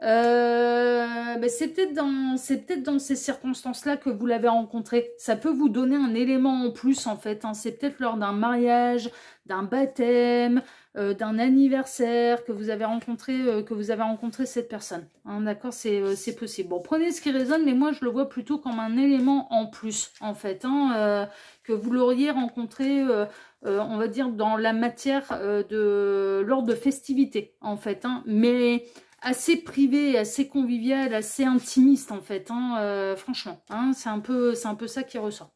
[SPEAKER 1] C'est peut-être dans ces circonstances-là que vous l'avez rencontré. Ça peut vous donner un élément en plus, en fait, hein. C'est peut-être lors d'un mariage, d'un baptême, d'un anniversaire que vous avez rencontré cette personne. Hein, d'accord, c'est possible. Bon, prenez ce qui résonne, mais moi je le vois plutôt comme un élément en plus, en fait, hein, que vous l'auriez rencontré, on va dire, dans la matière lors de festivités, en fait, hein, mais assez privé, assez convivial, assez intimiste, en fait, hein, franchement, hein, c'est un peu ça qui ressort.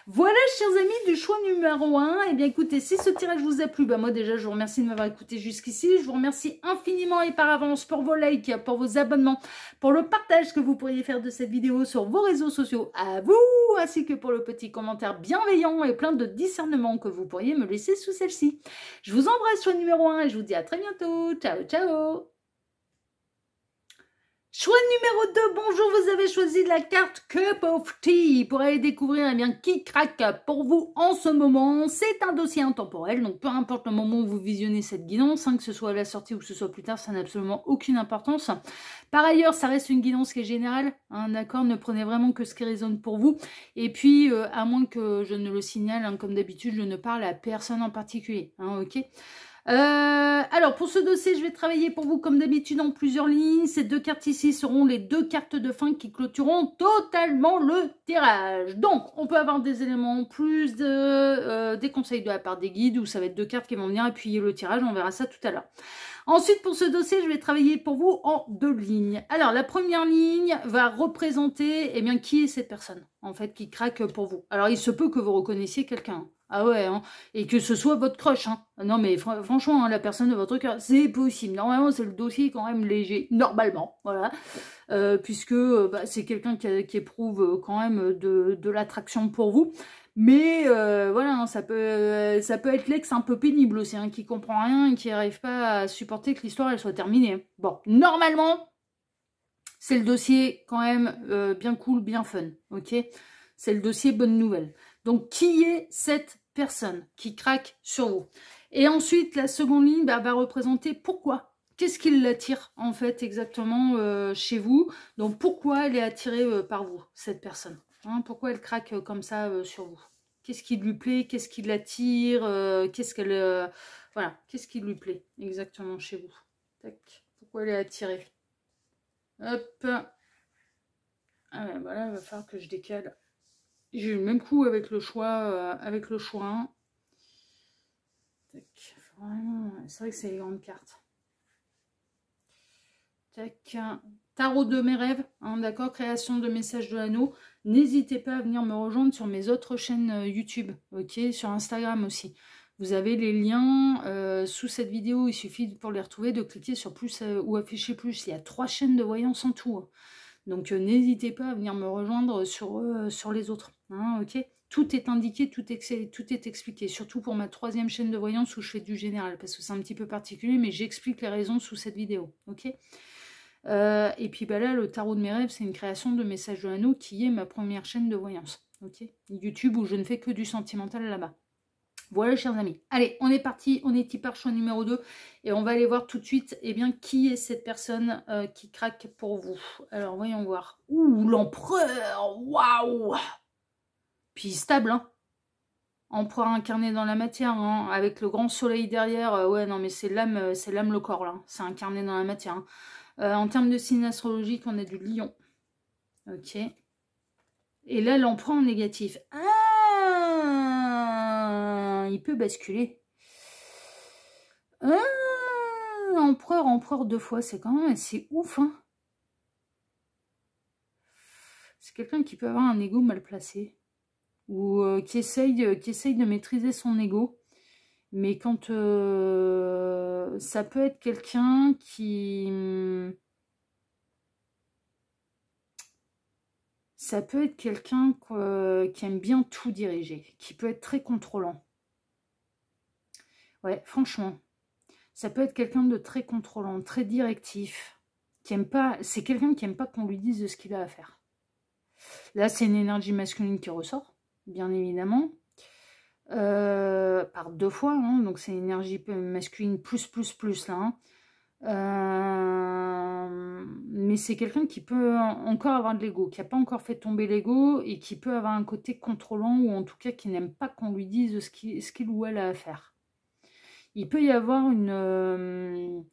[SPEAKER 1] Voilà, chers amis, du choix numéro 1. Eh bien, écoutez, si ce tirage vous a plu, bah moi déjà, je vous remercie de m'avoir écouté jusqu'ici. Je vous remercie infiniment et par avance pour vos likes, pour vos abonnements, pour le partage que vous pourriez faire de cette vidéo sur vos réseaux sociaux à vous, ainsi que pour le petit commentaire bienveillant et plein de discernement que vous pourriez me laisser sous celle-ci. Je vous embrasse, choix numéro 1, et je vous dis à très bientôt. Ciao, ciao. Choix numéro 2, bonjour, vous avez choisi la carte Cup of Tea pour aller découvrir eh bien, qui craque pour vous en ce moment. C'est un dossier intemporel, donc peu importe le moment où vous visionnez cette guidance, hein, que ce soit à la sortie ou que ce soit plus tard, ça n'a absolument aucune importance. Par ailleurs, ça reste une guidance qui est générale, hein, d'accord, ne prenez vraiment que ce qui résonne pour vous. Et puis, à moins que je ne le signale, hein, comme d'habitude, je ne parle à personne en particulier, hein, ok. Alors, pour ce dossier, je vais travailler pour vous comme d'habitude en plusieurs lignes. Ces deux cartes ici seront les deux cartes de fin qui clôtureront totalement le tirage. Donc, on peut avoir des éléments en plus, des conseils de la part des guides, ou ça va être deux cartes qui vont venir appuyer le tirage. On verra ça tout à l'heure. Ensuite, pour ce dossier, je vais travailler pour vous en deux lignes. Alors, la première ligne va représenter, eh bien, qui est cette personne, en fait, qui craque pour vous. Alors, il se peut que vous reconnaissiez quelqu'un. Ah ouais, hein, et que ce soit votre crush, hein. Non mais franchement, hein, la personne de votre cœur, c'est possible. Normalement, c'est le dossier quand même léger, normalement, voilà. Puisque c'est quelqu'un qui éprouve quand même de l'attraction pour vous. Mais voilà, hein, ça peut être l'ex un peu pénible aussi, hein, qui comprend rien et qui n'arrive pas à supporter que l'histoire elle soit terminée. Bon, normalement, c'est le dossier quand même bien cool, bien fun, ok? C'est le dossier bonne nouvelle. Donc, qui est cette personne qui craque sur vous? Et ensuite, la seconde ligne va représenter pourquoi. Qu'est-ce qui l'attire, en fait, exactement chez vous? Donc, pourquoi elle est attirée par vous, cette personne, hein? Pourquoi elle craque comme ça sur vous? Qu'est-ce qui lui plaît? Qu'est-ce qui l'attire? Qu'est-ce qu'elle... voilà, qu'est-ce qui lui plaît exactement chez vous? Tac. Pourquoi elle est attirée? Hop. Ah ben voilà, il va falloir que je décale. J'ai eu le même coup avec le choix 1. Tac. C'est vrai que c'est les grandes cartes. Tac. Tarot de mes rêves, hein, d'accord, création de messages de l'anneau. N'hésitez pas à venir me rejoindre sur mes autres chaînes YouTube, ok, sur Instagram aussi. Vous avez les liens sous cette vidéo, il suffit pour les retrouver de cliquer sur plus ou afficher plus. Il y a 3 chaînes de voyance en tout. Donc n'hésitez pas à venir me rejoindre sur les autres, hein, ok. Tout est indiqué, tout est expliqué. Surtout pour ma 3e chaîne de voyance où je fais du général, parce que c'est un petit peu particulier, mais j'explique les raisons sous cette vidéo. Ok. Et puis bah là, le tarot de mes rêves, c'est une création de Message de l'Anneau qui est ma première chaîne de voyance. Ok. YouTube où je ne fais que du sentimental là-bas. Voilà, chers amis. Allez, on est parti, on est par choix numéro 2 et on va aller voir tout de suite qui est cette personne qui craque pour vous. Alors, voyons voir. Ouh, l'empereur. Waouh. Puis stable, hein. Empereur incarné dans la matière, hein, avec le grand soleil derrière. Ouais, non, mais c'est l'âme, le corps, là. C'est incarné dans la matière. Hein. En termes de signe astrologique, on a du lion. Ok. Et là, l'empereur en négatif. Ah, il peut basculer. Ah, empereur 2 fois, c'est quand même assez ouf. Hein. C'est quelqu'un qui peut avoir un ego mal placé. Ou qui essaye de maîtriser son ego. Mais quand ça peut être quelqu'un qui... Ça peut être quelqu'un qui aime bien tout diriger, qui peut être très contrôlant. Ouais, franchement. Ça peut être quelqu'un de très contrôlant, très directif, qui aime pas... C'est quelqu'un qui aime pas qu'on lui dise de ce qu'il a à faire. Là, c'est une énergie masculine qui ressort, bien évidemment. Par 2 fois, hein, donc c'est une énergie masculine plus, là. Mais c'est quelqu'un qui peut encore avoir de l'ego, qui n'a pas encore fait tomber l'ego et qui peut avoir un côté contrôlant ou en tout cas qui n'aime pas qu'on lui dise ce qu'il ou elle a à faire. Il peut y avoir une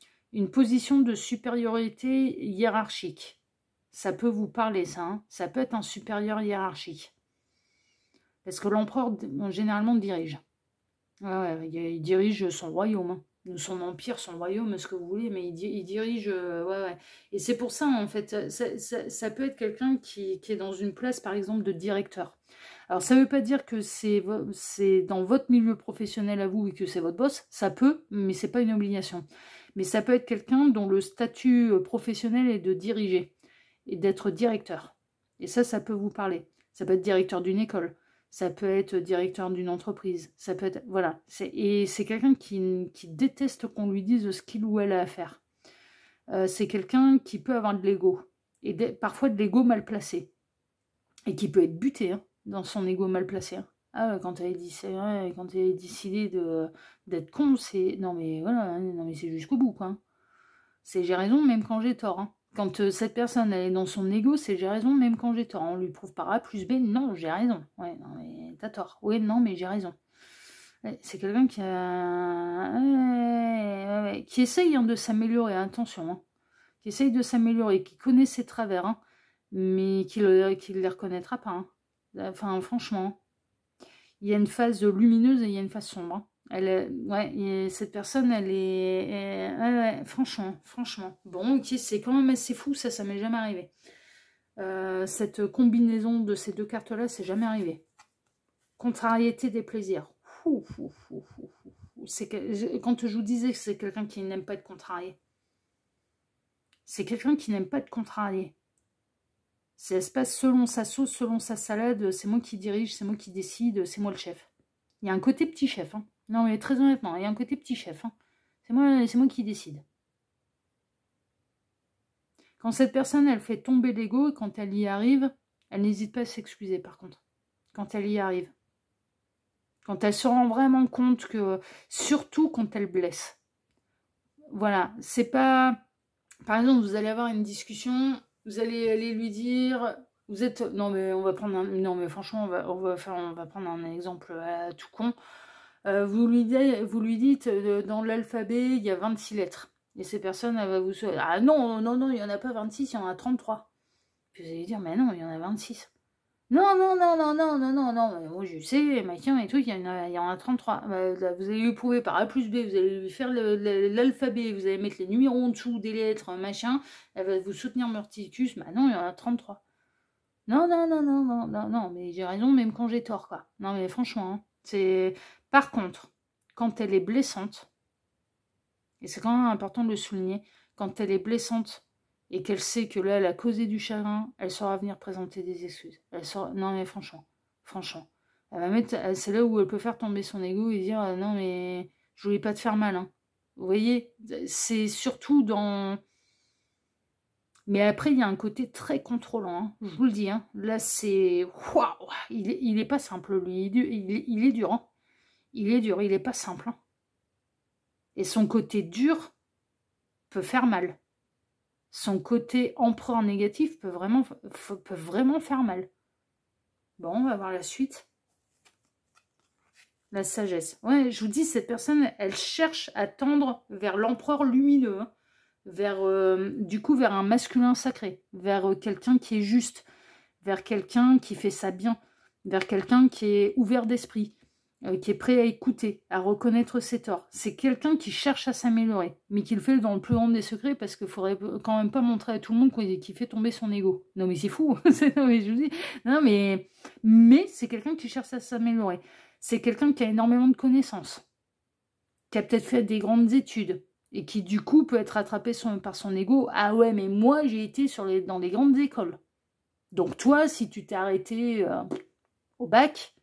[SPEAKER 1] position de supériorité hiérarchique. Ça peut vous parler, ça. Hein. Ça peut être un supérieur hiérarchique. Parce que l'empereur, généralement, dirige. Ouais, il dirige son royaume. Hein. Son empire, son royaume, ce que vous voulez, mais il dirige... ouais. Et c'est pour ça, en fait, ça peut être quelqu'un qui est dans une place, par exemple, de directeur. Alors, ça ne veut pas dire que c'est dans votre milieu professionnel à vous et que c'est votre boss. Ça peut, mais ce n'est pas une obligation. Mais ça peut être quelqu'un dont le statut professionnel est de diriger et d'être directeur. Et ça peut vous parler. Ça peut être directeur d'une école. Ça peut être directeur d'une entreprise. Ça peut être... Voilà. Et c'est quelqu'un qui déteste qu'on lui dise ce qu'il ou elle a à faire. C'est quelqu'un qui peut avoir de l'ego. Et parfois de l'ego mal placé. Et qui peut être buté dans son ego mal placé. Hein. Ah, quand elle est décidé d'être con, c'est... Non mais voilà, non mais c'est jusqu'au bout, quoi. C'est j'ai raison même quand j'ai tort. Hein. Quand cette personne elle est dans son ego, c'est j'ai raison même quand j'ai tort. On lui prouve par A plus B, non, j'ai raison. Ouais, non, mais t'as tort. Ouais, non, mais j'ai raison. Ouais, c'est quelqu'un qui essaye de s'améliorer, attention. Hein. Qui essaye de s'améliorer, qui connaît ses travers, hein, mais qui ne les reconnaîtra pas. Hein. Enfin, franchement, il y a une phase lumineuse et il y a une phase sombre. Hein. Cette personne, elle est... ouais, franchement. Bon, ok, c'est quand même assez fou, ça m'est jamais arrivé. Cette combinaison de ces 2 cartes-là, c'est jamais arrivé. Contrariété des plaisirs. Quand je vous disais que c'est quelqu'un qui n'aime pas être contrarié. C'est quelqu'un qui n'aime pas être contrarié. Ça se passe selon sa sauce, selon sa salade. C'est moi qui dirige, c'est moi qui décide, c'est moi le chef. Il y a un côté petit chef, hein. Non, mais très honnêtement, il y a un côté petit chef. Hein. C'est moi qui décide. Quand cette personne, elle fait tomber l'ego, et quand elle y arrive, elle n'hésite pas à s'excuser, par contre. Quand elle y arrive. Quand elle se rend vraiment compte que... Surtout quand elle blesse. Voilà, c'est pas... Par exemple, vous allez avoir une discussion, vous allez aller lui dire... Vous êtes... Non, mais on va prendre un... Non, mais franchement, on va prendre un exemple tout con. Vous lui dites, dans l'alphabet, il y a 26 lettres. Et ces personnes, elles vont vous... Ah non, il n'y en a pas 26, il y en a 33. Puis vous allez dire, mais non, il y en a 26. Non, moi je sais, machin et tout, il y en a 33. Là, vous allez lui prouver par A plus B, vous allez lui faire l'alphabet, vous allez mettre les numéros en dessous des lettres, machin, elle va vous soutenir Murticus, bah non, il y en a 33. Non, mais j'ai raison même quand j'ai tort, quoi. Non, mais franchement, hein, c'est... Par contre, quand elle est blessante, et c'est quand même important de le souligner, quand elle est blessante et qu'elle sait que là, elle a causé du chagrin, elle saura venir présenter des excuses. Non, mais franchement. Elle va mettre, c'est là où elle peut faire tomber son ego et dire non mais je voulais pas te faire mal. Hein. Vous voyez, c'est surtout dans... Mais après, il y a un côté très contrôlant, hein, je vous le dis. Hein. Là, c'est... Waouh, il est pas simple, lui. Il est dur. Hein. Il est dur, il est pas simple. Hein. Et son côté dur peut faire mal. Son côté empereur négatif peut vraiment faire mal. Bon, on va voir la suite. La sagesse. Ouais, je vous dis, cette personne, elle cherche à tendre vers l'empereur lumineux. Hein. Du coup, vers un masculin sacré. Vers quelqu'un qui est juste. Vers quelqu'un qui fait ça bien. Vers quelqu'un qui est ouvert d'esprit. Qui est prêt à écouter, à reconnaître ses torts. C'est quelqu'un qui cherche à s'améliorer, mais qui le fait dans le plus grand des secrets, parce qu'il faudrait quand même pas montrer à tout le monde qu'il fait tomber son ego. Non mais c'est fou, non mais je vous dis, non mais c'est quelqu'un qui cherche à s'améliorer. C'est quelqu'un qui a énormément de connaissances, qui a peut-être fait des grandes études, et qui du coup peut être attrapé par son ego. Ah ouais, mais moi j'ai été dans les grandes écoles. Donc toi, si tu t'es arrêté au bac,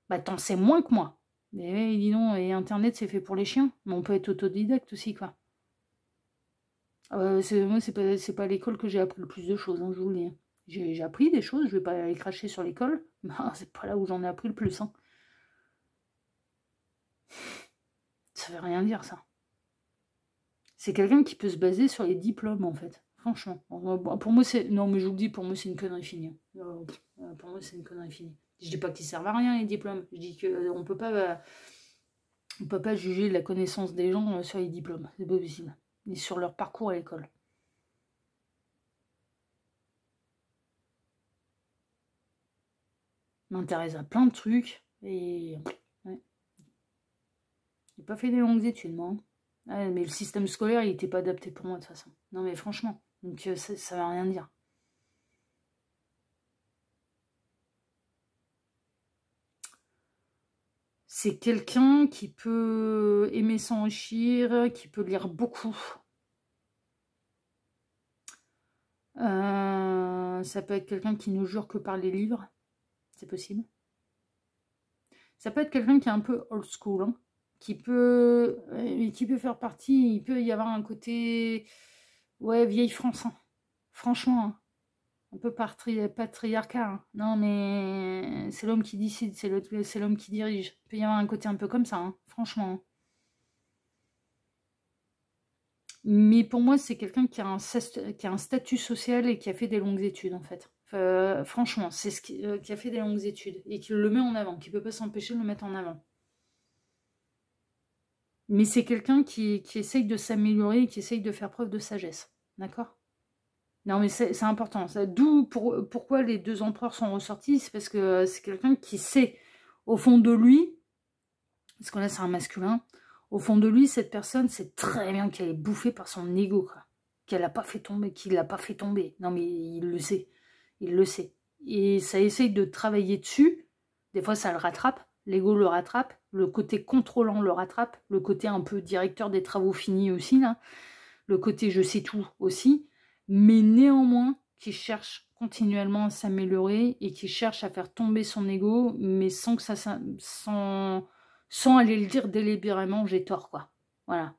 [SPEAKER 1] bah t'en sais moins que moi. Mais dis donc, et Internet c'est fait pour les chiens. Mais on peut être autodidacte aussi, quoi. Moi, c'est pas à l'école que j'ai appris le plus de choses, hein, je vous le dis. Hein. J'ai appris des choses, je vais pas aller cracher sur l'école. Mais c'est pas là où j'en ai appris le plus. Hein. Ça veut rien dire, ça. C'est quelqu'un qui peut se baser sur les diplômes, en fait. Franchement. Pour moi, c'est... Non, mais je vous le dis, pour moi, c'est une connerie finie. Pour moi, c'est une connerie finie. Je dis pas qu'ils servent à rien, les diplômes. Je dis qu'on peut pas juger la connaissance des gens sur les diplômes. C'est pas possible. Et sur leur parcours à l'école. M'intéresse à plein de trucs. Et... Ouais. J'ai pas fait des longues études, moi. Ouais, mais le système scolaire, il était pas adapté pour moi, de toute façon. Non, mais franchement. Donc, ça veut rien dire. C'est quelqu'un qui peut aimer s'enrichir, qui peut lire beaucoup. Ça peut être quelqu'un qui ne jure que par les livres. C'est possible. Ça peut être quelqu'un qui est un peu old school. Hein, qui peut faire partie. Il peut y avoir un côté... Ouais, vieille France. Hein, franchement. Hein. Un peu patriarcat. Hein. Non, mais c'est l'homme qui décide, c'est l'homme qui dirige. Il peut y avoir un côté un peu comme ça, hein, franchement. Hein. Mais pour moi, c'est quelqu'un qui a un statut social et qui a fait des longues études, en fait. Franchement, c'est qui a fait des longues études et qui le met en avant, qui ne peut pas s'empêcher de le mettre en avant. Mais c'est quelqu'un qui essaye de s'améliorer et qui essaye de faire preuve de sagesse. D'accord ? Non, mais c'est important. D'où pourquoi les deux empereurs sont ressortis, c'est parce que c'est quelqu'un qui sait, au fond de lui, parce que là c'est un masculin, au fond de lui, cette personne sait très bien qu'elle est bouffée par son ego, quoi. Qu'elle n'a pas fait tomber, qu'il l'a pas fait tomber. Non, mais il le sait. Il le sait. Et ça essaye de travailler dessus. Des fois, ça le rattrape. L'ego le rattrape. Le côté contrôlant le rattrape. Le côté un peu directeur des travaux finis aussi, là. Le côté je sais tout aussi. Mais néanmoins, qui cherche continuellement à s'améliorer et qui cherche à faire tomber son ego, mais sans que sans aller le dire délibérément, j'ai tort, quoi. Voilà.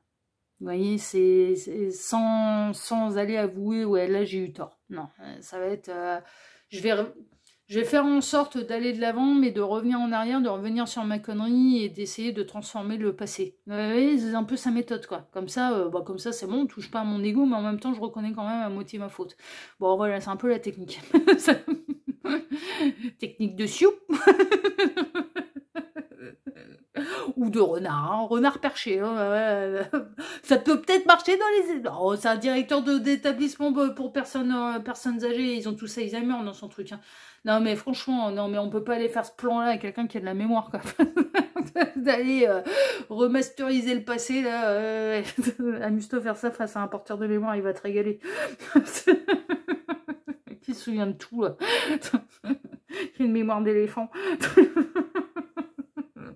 [SPEAKER 1] Vous voyez, c'est sans aller avouer, ouais, là, j'ai eu tort. Non, ça va être... je vais faire en sorte d'aller de l'avant, mais de revenir en arrière, de revenir sur ma connerie et d'essayer de transformer le passé. Vous voyez, c'est un peu sa méthode, quoi. Comme ça, c'est bon, on touche pas à mon ego, mais en même temps, je reconnais quand même à moitié ma faute. Bon, voilà, c'est un peu la technique. Technique de Sioux. Ou de renard, hein, renard perché. Hein, ça peut peut-être marcher dans les... Oh, c'est un directeur d'établissement pour personnes âgées, ils ont tous Alzheimer dans son truc. Hein. Non mais franchement, non mais on peut pas aller faire ce plan-là avec quelqu'un qui a de la mémoire, quoi. D'aller remasteriser le passé, là. Amuse-toi faire ça face à un porteur de mémoire, il va te régaler. Qui se souvient de tout, là. Qui a une mémoire d'éléphant.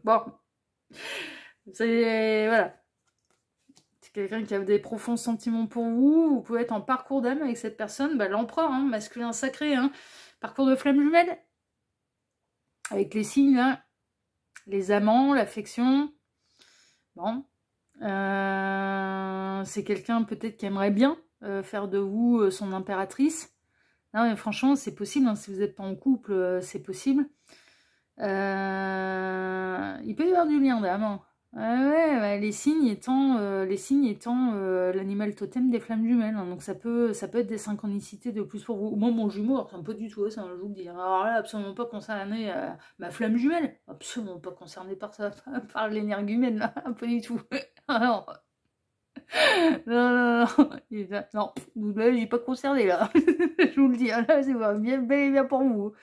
[SPEAKER 1] Bon. C'est... Voilà. C'est quelqu'un qui a des profonds sentiments pour vous. Vous pouvez être en parcours d'âme avec cette personne. Bah, l'empereur, hein, masculin sacré. Hein. Parcours de flamme jumelle. Avec les signes, là, les amants, l'affection, bon, c'est quelqu'un peut-être qui aimerait bien faire de vous son impératrice. Non, mais franchement, c'est possible, hein, si vous n'êtes pas en couple, c'est possible. Il peut y avoir du lien d'âme. Hein. Ouais, les signes étant l'animal totem des flammes jumelles. Hein, donc ça peut être des synchronicités de plus pour vous. Moi, mon jumeau, alors, c'est pas du tout ça, je vous le dis. Alors là, absolument pas concerné ma flamme jumelle. Absolument pas concerné par ça, par l'énergumène, là. Pas du tout. Non, non, non, là, j'ai pas concerné, là. Je vous le dis, là, c'est bien, bel et bien pour vous.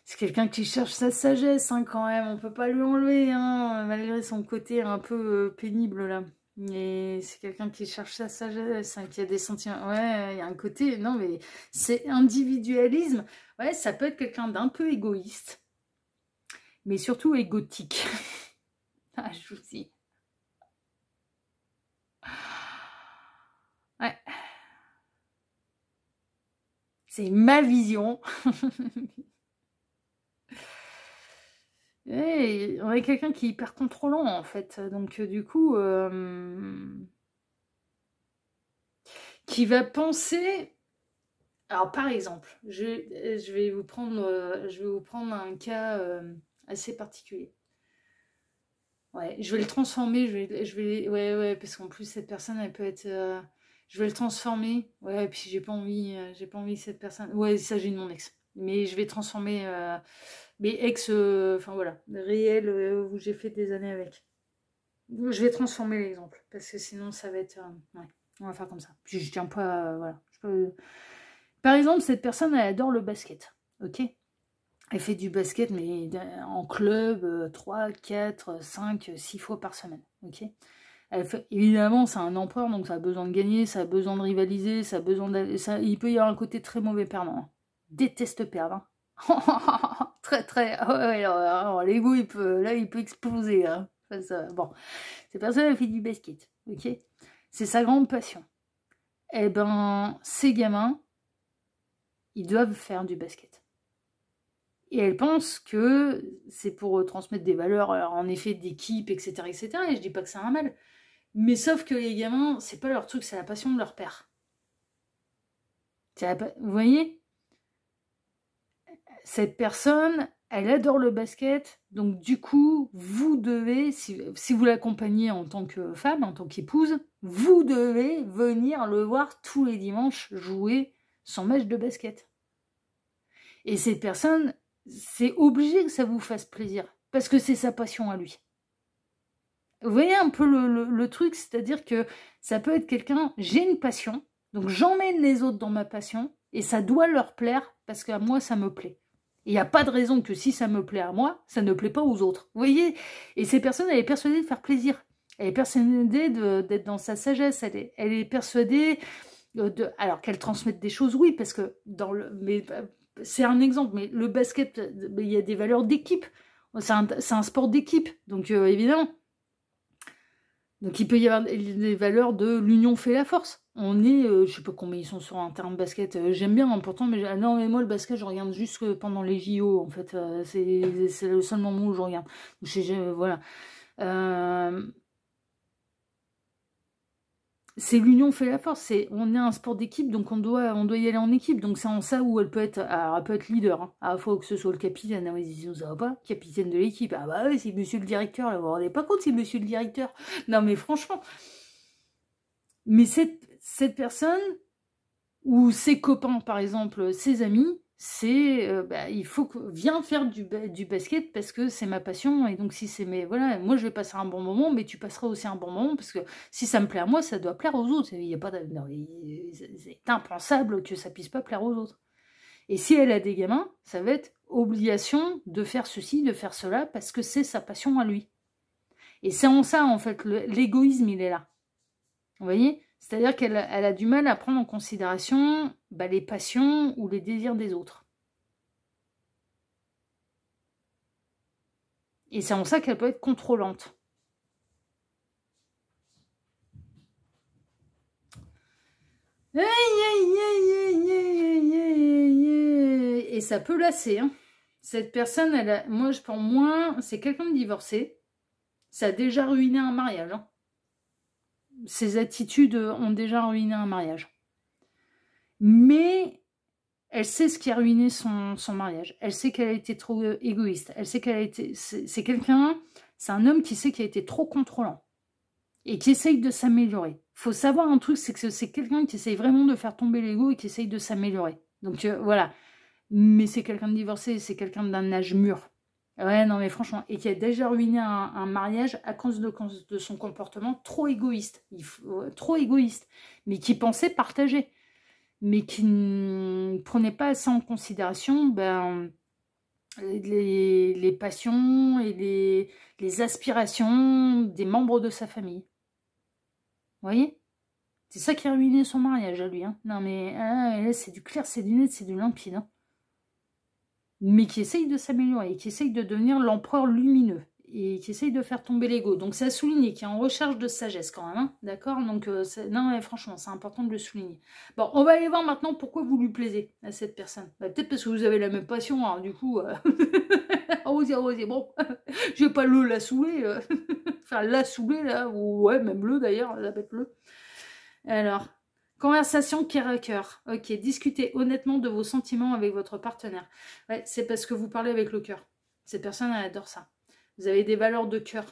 [SPEAKER 1] C'est quelqu'un qui cherche sa sagesse, hein, quand même. On peut pas lui enlever, hein, malgré son côté un peu pénible, là. Mais c'est quelqu'un qui cherche sa sagesse, hein, qui a des sentiments. Ouais, il y a un côté... Non, mais c'est individualisme. Ouais, ça peut être quelqu'un d'un peu égoïste. Mais surtout égotique. Ah, je vous dis. Ouais. C'est ma vision. Et on est quelqu'un qui est hyper contrôlant, en fait. Donc, du coup, qui va penser... Alors, par exemple, je vais vous prendre un cas assez particulier. Ouais, je vais le transformer, ouais, parce qu'en plus, cette personne, elle peut être... je vais le transformer. Ouais, et puis j'ai pas envie que cette personne... Ouais, il s'agit de mon ex. Mais je vais transformer mes ex, enfin voilà, réels, où j'ai fait des années avec. Je vais transformer l'exemple, parce que sinon, ça va être... ouais, on va faire comme ça. Puis je tiens pas... voilà. Par exemple, cette personne, elle adore le basket, ok? Elle fait du basket, mais en club, 3, 4, 5, 6 fois par semaine, ok? Évidemment, c'est un empereur, donc ça a besoin de gagner, ça a besoin de rivaliser, ça a besoin il peut y avoir un côté très mauvais perdant. Hein. Déteste perdre. Hein. Très, très... Ouais, alors, l'ego, il peut exploser. Hein. Bon, cette personne, elle fait du basket, ok? C'est sa grande passion. Eh ben, ces gamins, ils doivent faire du basket. Et elle pense que c'est pour transmettre des valeurs, en effet, d'équipe, etc., etc. Et je dis pas que c'est un mal. Mais sauf que les gamins, c'est pas leur truc, c'est la passion de leur père. Vous voyez? Cette personne, elle adore le basket, donc du coup, vous devez, si vous l'accompagnez en tant que femme, en tant qu'épouse, vous devez venir le voir tous les dimanches jouer son match de basket. Et cette personne, c'est obligé que ça vous fasse plaisir, parce que c'est sa passion à lui. Vous voyez un peu le truc, c'est-à-dire que ça peut être quelqu'un, j'ai une passion, donc j'emmène les autres dans ma passion, et ça doit leur plaire, parce qu'à moi, ça me plaît. Il n'y a pas de raison que si ça me plaît à moi, ça ne plaît pas aux autres. Vous voyez? Et ces personnes, elle est persuadée de faire plaisir. Elle est persuadée d'être dans sa sagesse. Elle est persuadée alors qu'elle transmette des choses, oui, parce que mais c'est un exemple, mais le basket, il y a des valeurs d'équipe. C'est un sport d'équipe, donc évidemment. Donc il peut y avoir des valeurs de l'union fait la force. On est, je sais pas combien ils sont sur un terrain de basket, j'aime bien, hein, pourtant, mais non, mais moi le basket, je regarde juste pendant les JO, en fait, c'est le seul moment où je regarde. Voilà. C'est l'union fait la force, on est un sport d'équipe, donc on doit y aller en équipe, donc c'est en ça où elle peut être leader, hein. À la fois que ce soit le capitaine, ah oui, ça va pas, capitaine de l'équipe, ah bah oui, c'est monsieur le directeur, là, vous vous rendez pas compte, c'est monsieur le directeur, non mais franchement, mais cette personne, ou ses copains par exemple, ses amis, il faut que viens faire du basket parce que c'est ma passion et donc si c'est voilà, moi je vais passer un bon moment, mais tu passeras aussi un bon moment parce que si ça me plaît à moi, ça doit plaire aux autres. Il y a pas c'est impensable que ça puisse pas plaire aux autres. Et si elle a des gamins, ça va être obligation de faire ceci, de faire cela parce que c'est sa passion à lui. Et c'est en ça en fait l'égoïsme il est là. Vous voyez? C'est-à-dire qu'elle a du mal à prendre en considération les passions ou les désirs des autres. Et c'est en ça qu'elle peut être contrôlante. ça peut lasser. Hein. Cette personne, pour moi, c'est quelqu'un de divorcé. Ça a déjà ruiné un mariage. Hein. Ses attitudes ont déjà ruiné un mariage. Mais elle sait ce qui a ruiné son mariage. Elle sait qu'elle a été trop égoïste. Elle sait qu'elle a été... C'est quelqu'un... C'est un homme qui sait qu'il a été trop contrôlant. Et qui essaye de s'améliorer. Faut savoir un truc, c'est que c'est quelqu'un qui essaye vraiment de faire tomber l'ego et qui essaye de s'améliorer. Donc voilà. Mais c'est quelqu'un de divorcé, c'est quelqu'un d'un âge mûr. Ouais, non mais franchement, et qui a déjà ruiné un mariage à cause de son comportement trop égoïste. Trop égoïste. Mais qui pensait partager. Mais qui ne prenait pas ça en considération, les passions et les aspirations des membres de sa famille. Vous voyez? C'est ça qui a ruiné son mariage à lui. Hein. Non mais c'est du clair, c'est du net, c'est du limpide. Hein. Mais qui essaye de s'améliorer, qui essaye de devenir l'empereur lumineux. Et qui essaye de faire tomber l'ego. Donc c'est à souligner, qui est en recherche de sagesse quand même. Hein. D'accord? Donc non mais franchement, c'est important de le souligner. Bon, on va aller voir maintenant pourquoi vous lui plaisez à cette personne. Peut-être parce que vous avez la même passion, hein, du coup... Osez, bon, je vais pas la saouler, enfin la saouler là, ou ouais, même le d'ailleurs, la bête le. Alors, conversation cœur à cœur. Ok, discutez honnêtement de vos sentiments avec votre partenaire. Ouais, c'est parce que vous parlez avec le cœur. Cette personne, elle adore ça. Vous avez des valeurs de cœur.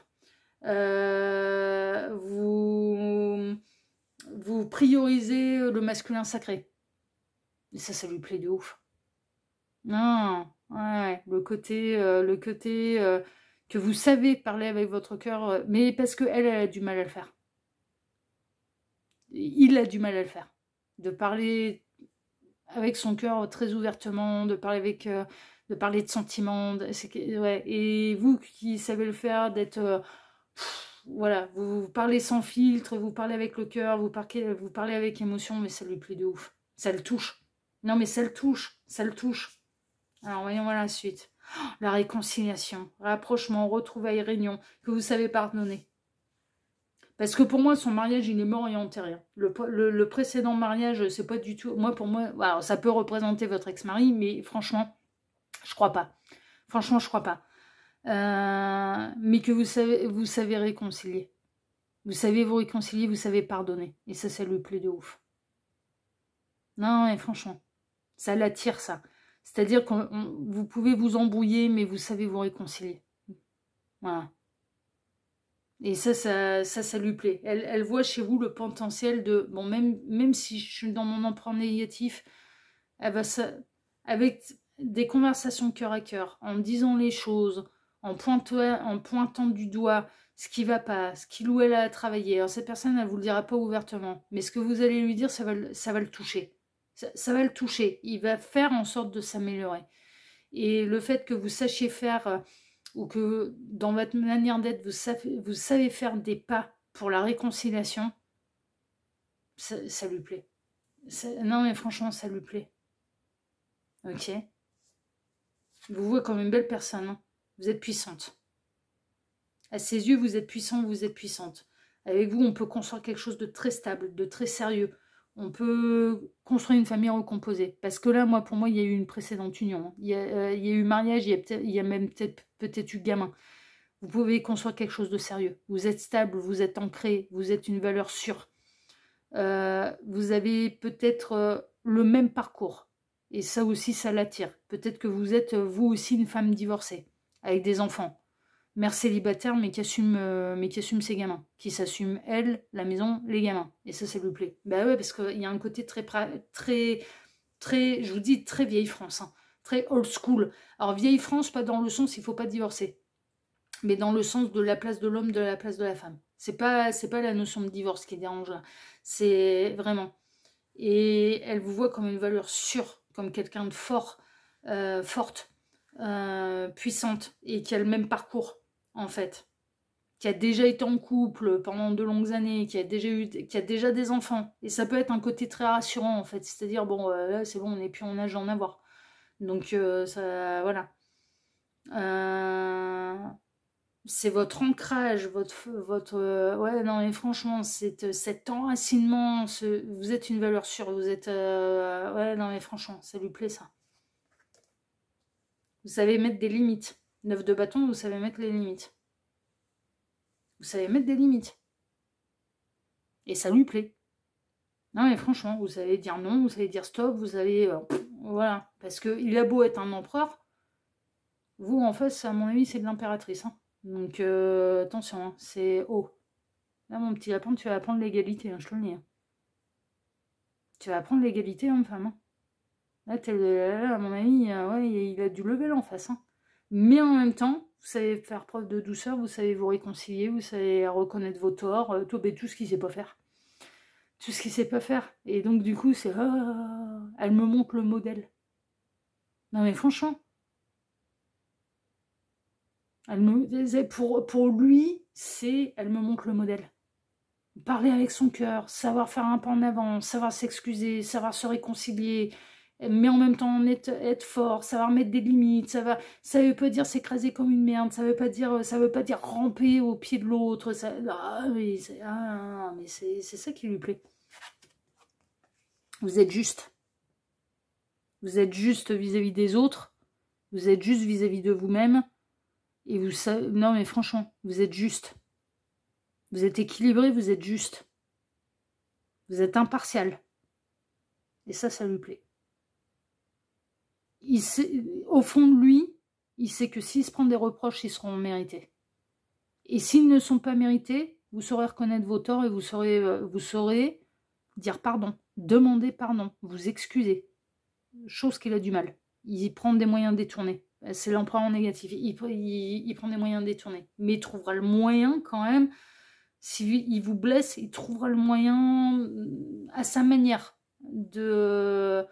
[SPEAKER 1] Vous priorisez le masculin sacré. Et ça lui plaît de ouf. Non, ouais, le côté que vous savez parler avec votre cœur, mais parce que elle a du mal à le faire. Il a du mal à le faire. De parler avec son cœur très ouvertement, de parler de sentiments, ouais. Et vous qui savez le faire, d'être, voilà, vous parlez sans filtre, vous parlez avec le cœur, vous parlez avec émotion, mais ça lui plaît de ouf. Ça le touche. Non, mais ça le touche, ça le touche. Alors, voyons voir la suite. Oh, la réconciliation, rapprochement, retrouvailles, réunion, que vous savez pardonner. Parce que pour moi, son mariage, il est mort et enterré. Le précédent mariage, c'est pas du tout... Pour moi, alors, ça peut représenter votre ex-mari, mais franchement, je crois pas. Franchement, je crois pas. Mais que vous savez réconcilier. Vous savez vous réconcilier, vous savez pardonner. Et ça lui plaît de ouf. Non, mais franchement, ça l'attire, ça. C'est-à-dire que vous pouvez vous embrouiller, mais vous savez vous réconcilier. Voilà. Et ça lui plaît. Elle voit chez vous le potentiel de... Bon, même si je suis dans mon emprunt négatif, elle va avec des conversations cœur à cœur, en disant les choses, en pointant du doigt ce qui va pas, ce qu'il ou elle a à travailler. Alors cette personne, elle vous le dira pas ouvertement, mais ce que vous allez lui dire, ça va le toucher. Ça va le toucher. Il va faire en sorte de s'améliorer. Et le fait que vous sachiez faire, ou que dans votre manière d'être, vous savez faire des pas pour la réconciliation, ça lui plaît. Non mais franchement, ça lui plaît. Ok. Vous voyez comme une belle personne. Hein. Vous êtes puissante. À ses yeux, vous êtes puissant, vous êtes puissante. Avec vous, on peut construire quelque chose de très stable, de très sérieux. On peut construire une famille recomposée. Parce que là, pour moi, il y a eu une précédente union. Hein. Il y a eu mariage, il y a même peut-être eu gamin. Vous pouvez construire quelque chose de sérieux. Vous êtes stable, vous êtes ancré, vous êtes une valeur sûre. Vous avez peut-être le même parcours. Et ça aussi, ça l'attire. Peut-être que vous êtes, vous aussi, une femme divorcée, avec des enfants. Mère célibataire, mais qui assume ses gamins. Qui s'assume, elle, la maison, les gamins. Et ça lui plaît. Bah ouais, parce qu'il y a un côté très, je vous dis, très vieille France. Hein, très old school. Alors, vieille France, pas dans le sens, il ne faut pas divorcer. Mais dans le sens de la place de l'homme, de la place de la femme. C'est pas la notion de divorce qui dérange là. C'est vraiment. Et elle vous voit comme une valeur sûre, comme quelqu'un de fort, forte, puissante, et qui a le même parcours, en fait. Qui a déjà été en couple pendant de longues années, qui a déjà des enfants. Et ça peut être un côté très rassurant, en fait. C'est-à-dire, bon, là, c'est bon, on n'est plus en âge d'en avoir. Donc, ça, voilà. C'est votre ancrage, ouais, non, mais franchement, cet enracinement, vous êtes une valeur sûre, vous êtes, ouais, non, mais franchement, ça lui plaît, ça. Vous savez mettre des limites. 9 de bâton, vous savez mettre les limites. Vous savez mettre des limites. Et ça lui plaît. Non mais franchement, vous savez dire non, vous savez dire stop, vous savez... voilà. Parce qu'il a beau être un empereur, vous en face, à mon avis, c'est de l'impératrice. Hein. Donc attention, hein, c'est haut. Là mon petit lapin, tu vas apprendre l'égalité, hein, je te le dis. Hein. Tu vas apprendre l'égalité homme-femme. Hein. Là, à mon avis, ouais, il a du level en face. Hein. Mais en même temps, vous savez faire preuve de douceur, vous savez vous réconcilier, vous savez reconnaître vos torts, tout ce qu'il ne sait pas faire. Tout ce qu'il ne sait pas faire. Et donc, du coup, c'est... elle me montre le modèle. Non, mais franchement. Pour lui, c'est... Elle me montre le modèle. Parler avec son cœur, savoir faire un pas en avant, savoir s'excuser, savoir se réconcilier, mais en même temps être fort, savoir mettre des limites, ça veut pas dire s'écraser comme une merde, ça veut pas dire ramper au pied de l'autre, mais c'est ça qui lui plaît. Vous êtes juste. Vous êtes juste vis-à-vis des autres, vous êtes juste vis-à-vis de vous-même, et vous savez, non mais franchement, vous êtes juste. Vous êtes équilibré, vous êtes juste. Vous êtes impartial. Et ça lui plaît. Au fond de lui, il sait que s'il se prend des reproches, ils seront mérités. Et s'ils ne sont pas mérités, vous saurez reconnaître vos torts et vous saurez dire pardon, demander pardon, vous excuser. Chose qu'il a du mal. Il prend des moyens détournés. C'est l'empereur en négatif. Il prend des moyens détournés. Mais il trouvera le moyen quand même. S'il vous blesse, il trouvera le moyen à sa manière de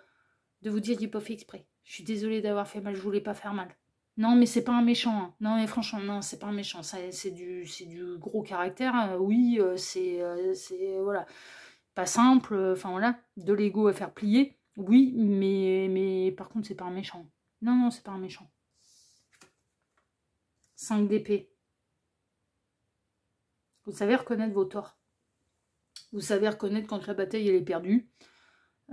[SPEAKER 1] vous dire qu'il n'a pas fait exprès. Je suis désolée d'avoir fait mal, je voulais pas faire mal. Non, mais c'est pas un méchant. Hein. Non, mais franchement, non, c'est pas un méchant. C'est du gros caractère. Oui, c'est voilà, pas simple. Enfin voilà, de l'ego à faire plier. Oui, mais par contre, c'est pas un méchant. Non, non, c'est pas un méchant. 5 d'épée. Vous savez reconnaître vos torts. Vous savez reconnaître quand la bataille elle est perdue.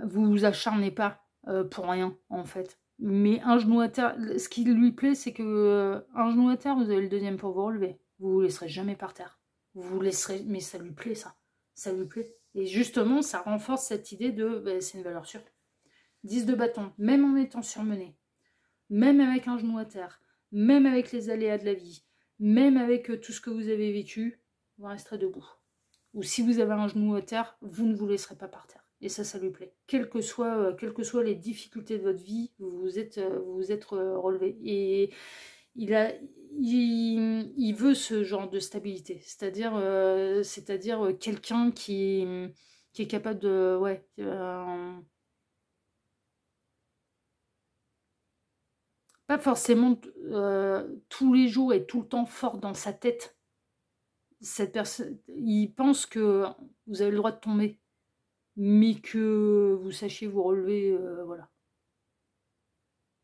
[SPEAKER 1] Vous vous acharnez pas pour rien, en fait. Mais un genou à terre, ce qui lui plaît, c'est que un genou à terre, vous avez le deuxième pour vous relever. Vous vous laisserez jamais par terre. Vous laisserez, mais ça lui plaît, ça. Ça lui plaît. Et justement, ça renforce cette idée de, c'est une valeur sûre. 10 de bâton, même en étant surmené, même avec un genou à terre, même avec les aléas de la vie, même avec tout ce que vous avez vécu, vous resterez debout. Ou si vous avez un genou à terre, vous ne vous laisserez pas par terre. Et ça lui plaît. Quelles que soient les difficultés de votre vie, vous vous êtes relevé. Et il veut ce genre de stabilité. C'est-à-dire quelqu'un qui est capable de... Ouais, pas forcément tous les jours et tout le temps fort dans sa tête. Cette personne, il pense que vous avez le droit de tomber. Mais que vous sachiez vous relever, voilà.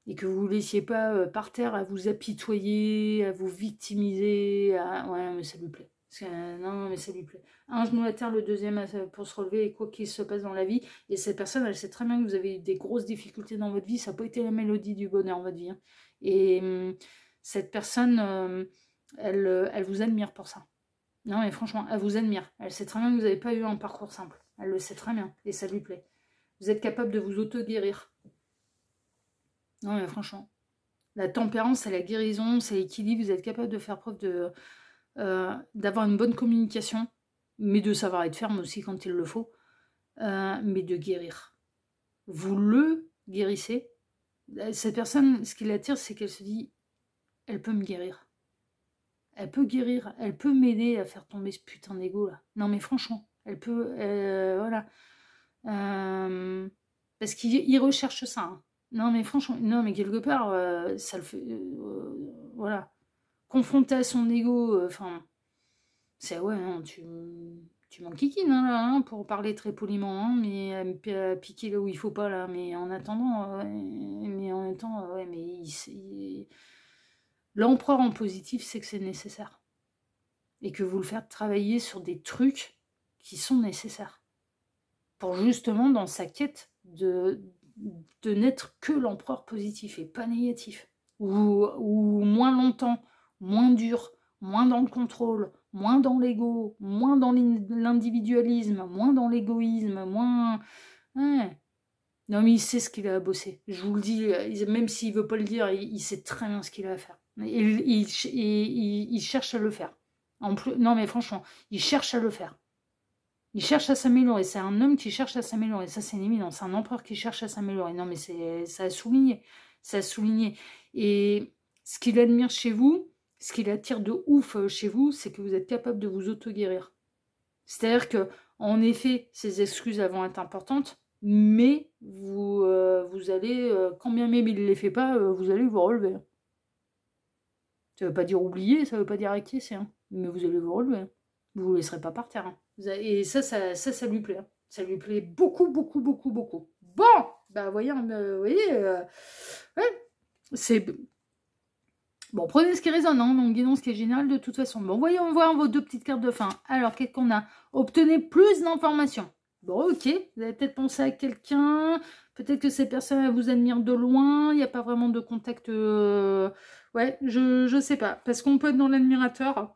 [SPEAKER 1] Et que vous ne vous laissiez pas par terre à vous apitoyer, à vous victimiser. Ouais, mais ça lui plaît. Non, mais ça lui plaît. Un genou à terre, le deuxième pour se relever, et quoi qu'il se passe dans la vie. Et cette personne, elle sait très bien que vous avez eu des grosses difficultés dans votre vie. Ça n'a pas été la mélodie du bonheur dans votre vie. Hein. Et cette personne, elle vous admire pour ça. Non, mais franchement, elle vous admire. Elle sait très bien que vous n'avez pas eu un parcours simple. Elle le sait très bien. Et ça lui plaît. Vous êtes capable de vous auto-guérir. Non, mais franchement. La tempérance, c'est la guérison, c'est l'équilibre. Vous êtes capable de faire preuve d'avoir une bonne communication, mais de savoir être ferme aussi quand il le faut, mais de guérir. Vous le guérissez. Cette personne, ce qui l'attire, c'est qu'elle se dit, elle peut me guérir. Elle peut guérir, elle peut m'aider à faire tomber ce putain d'ego là. Non mais franchement, elle peut, voilà. Parce qu'il recherche ça. Hein. Non mais franchement, non mais quelque part, ça le fait, voilà. Confronté à son ego, enfin, c'est ouais, non, tu m'enquiquines hein, là, hein, pour parler très poliment, hein, mais à piquer là où il faut pas là. Mais en attendant, mais en même temps, ouais, mais l'empereur en positif, c'est que c'est nécessaire. Et que vous le faites travailler sur des trucs qui sont nécessaires. Pour justement, dans sa quête de n'être que l'empereur positif et pas négatif. ou moins longtemps, moins dur, moins dans le contrôle, moins dans l'ego, moins dans l'individualisme, moins dans l'égoïsme, moins... Ouais. Non, mais il sait ce qu'il a à bosser. Je vous le dis, même s'il veut pas le dire, il sait très bien ce qu'il a à faire. Il cherche à le faire. En plus, non, mais franchement, il cherche à le faire. Il cherche à s'améliorer. C'est un homme qui cherche à s'améliorer. Ça, c'est une évidence. C'est un empereur qui cherche à s'améliorer. Non, mais ça a souligné. Ça a souligné. Et ce qu'il admire chez vous, ce qu'il attire de ouf chez vous, c'est que vous êtes capable de vous auto-guérir. C'est-à-dire que, en effet, ces excuses vont être importantes, mais vous allez, quand bien même il ne les fait pas, vous allez vous relever. Ça ne veut pas dire oublier, ça ne veut pas dire acquiescer, hein, mais vous allez vous relever. Vous ne vous laisserez pas par terre. Hein. Et ça lui plaît. Hein. Ça lui plaît beaucoup, beaucoup, beaucoup, beaucoup. Bon, bah voyez, ouais, c'est... Bon, prenez ce qui résonne, hein, donc guidons ce qui est général de toute façon. Bon, voyons voir vos 2 petites cartes de fin. Alors, qu'est-ce qu'on a? Obtenez plus d'informations. Bon, ok, vous avez peut-être pensé à quelqu'un, peut-être que ces personnes vous admirent de loin, il n'y a pas vraiment de contact... Ouais, je sais pas, parce qu'on peut être dans l'admirateur.